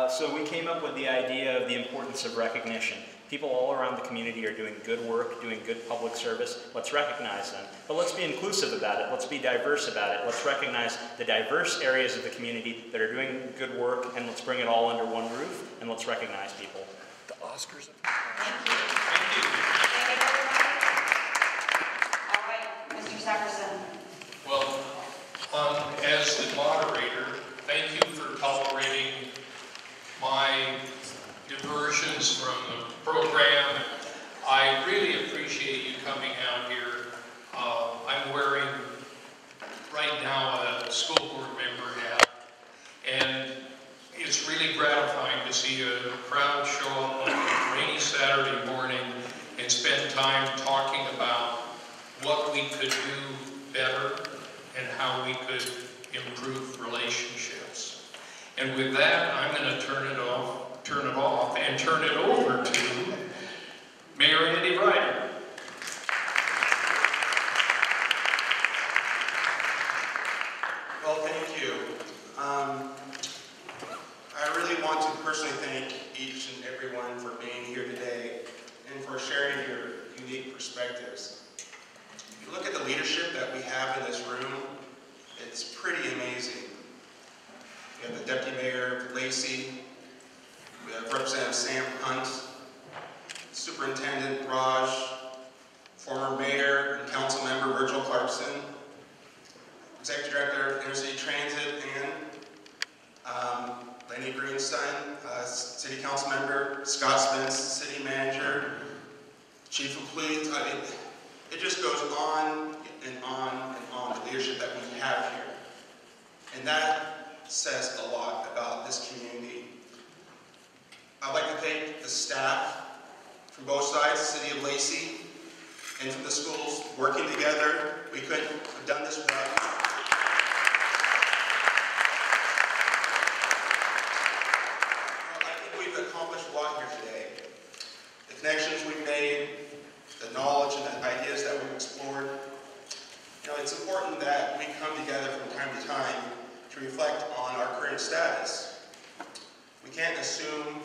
So we came up with the idea of the importance of recognition. People all around the community are doing good work, doing good public service. Let's recognize them. But let's be inclusive about it. Let's be diverse about it. Let's recognize the diverse areas of the community that are doing good work, and let's bring it all under one roof, and let's recognize people. The Oscars. Thank you. All right, Mr. Sackrison. Well, as the moderator, thank you for tolerating my diversions from the program. I really appreciate you coming out here. I'm wearing right now a school board member hat, and it's really gratifying talking about what we could do better and how we could improve relationships. And with that, I'm going to turn it off and turn it over to Mayor Ryder. Well, thank you. I really want to personally thank each and everyone for being here today and for sharing your unique perspectives. If you look at the leadership that we have in this room, it's pretty amazing. We have the Deputy Mayor of Lacey, we have Representative Sam Hunt, Superintendent Raj, former Mayor and Councilmember Virgil Clarkson, Executive Director of Intercity Transit, and Lenny Greenstein, City Council Member, Scott Spence, City Manager, Chief of Police. I mean, it just goes on and on and on, the leadership that we have here. And that says a lot about this community. I'd like to thank the staff from both sides, the City of Lacey and from the schools, working together. We couldn't have done this without you. Accomplished a lot here today. The connections we've made, the knowledge and the ideas that we've explored. You know, it's important that we come together from time to time to reflect on our current status. We can't assume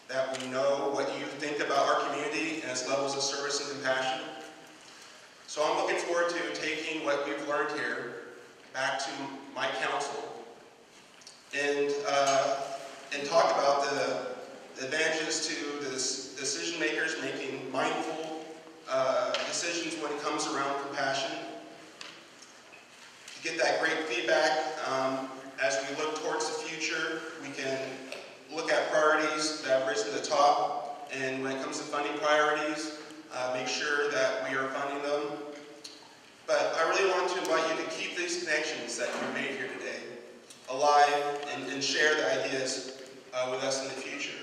that we know what you think about our community and its levels of service and compassion. So I'm looking forward to taking what we've learned here back to my council and talk about the advantages to the decision makers making mindful decisions when it comes around compassion. To get that great feedback as we look towards the future, we can look at priorities that have risen to the top, and when it comes to funding priorities, make sure that we are funding them. But I really want to invite you to keep these connections that you've made here today alive and share the ideas with us in the future.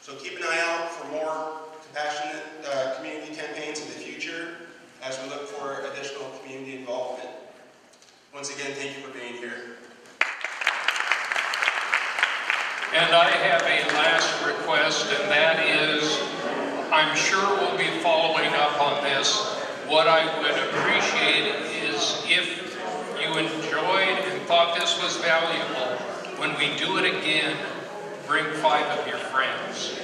So keep an eye out for more compassionate community campaigns in the future as we look for additional community involvement. Once again, thank you for being here. And I have a last request, and that is, I'm sure we'll be following up on this. What I would appreciate is if you enjoyed and thought this was valuable, when we do it again, bring 5 of your friends.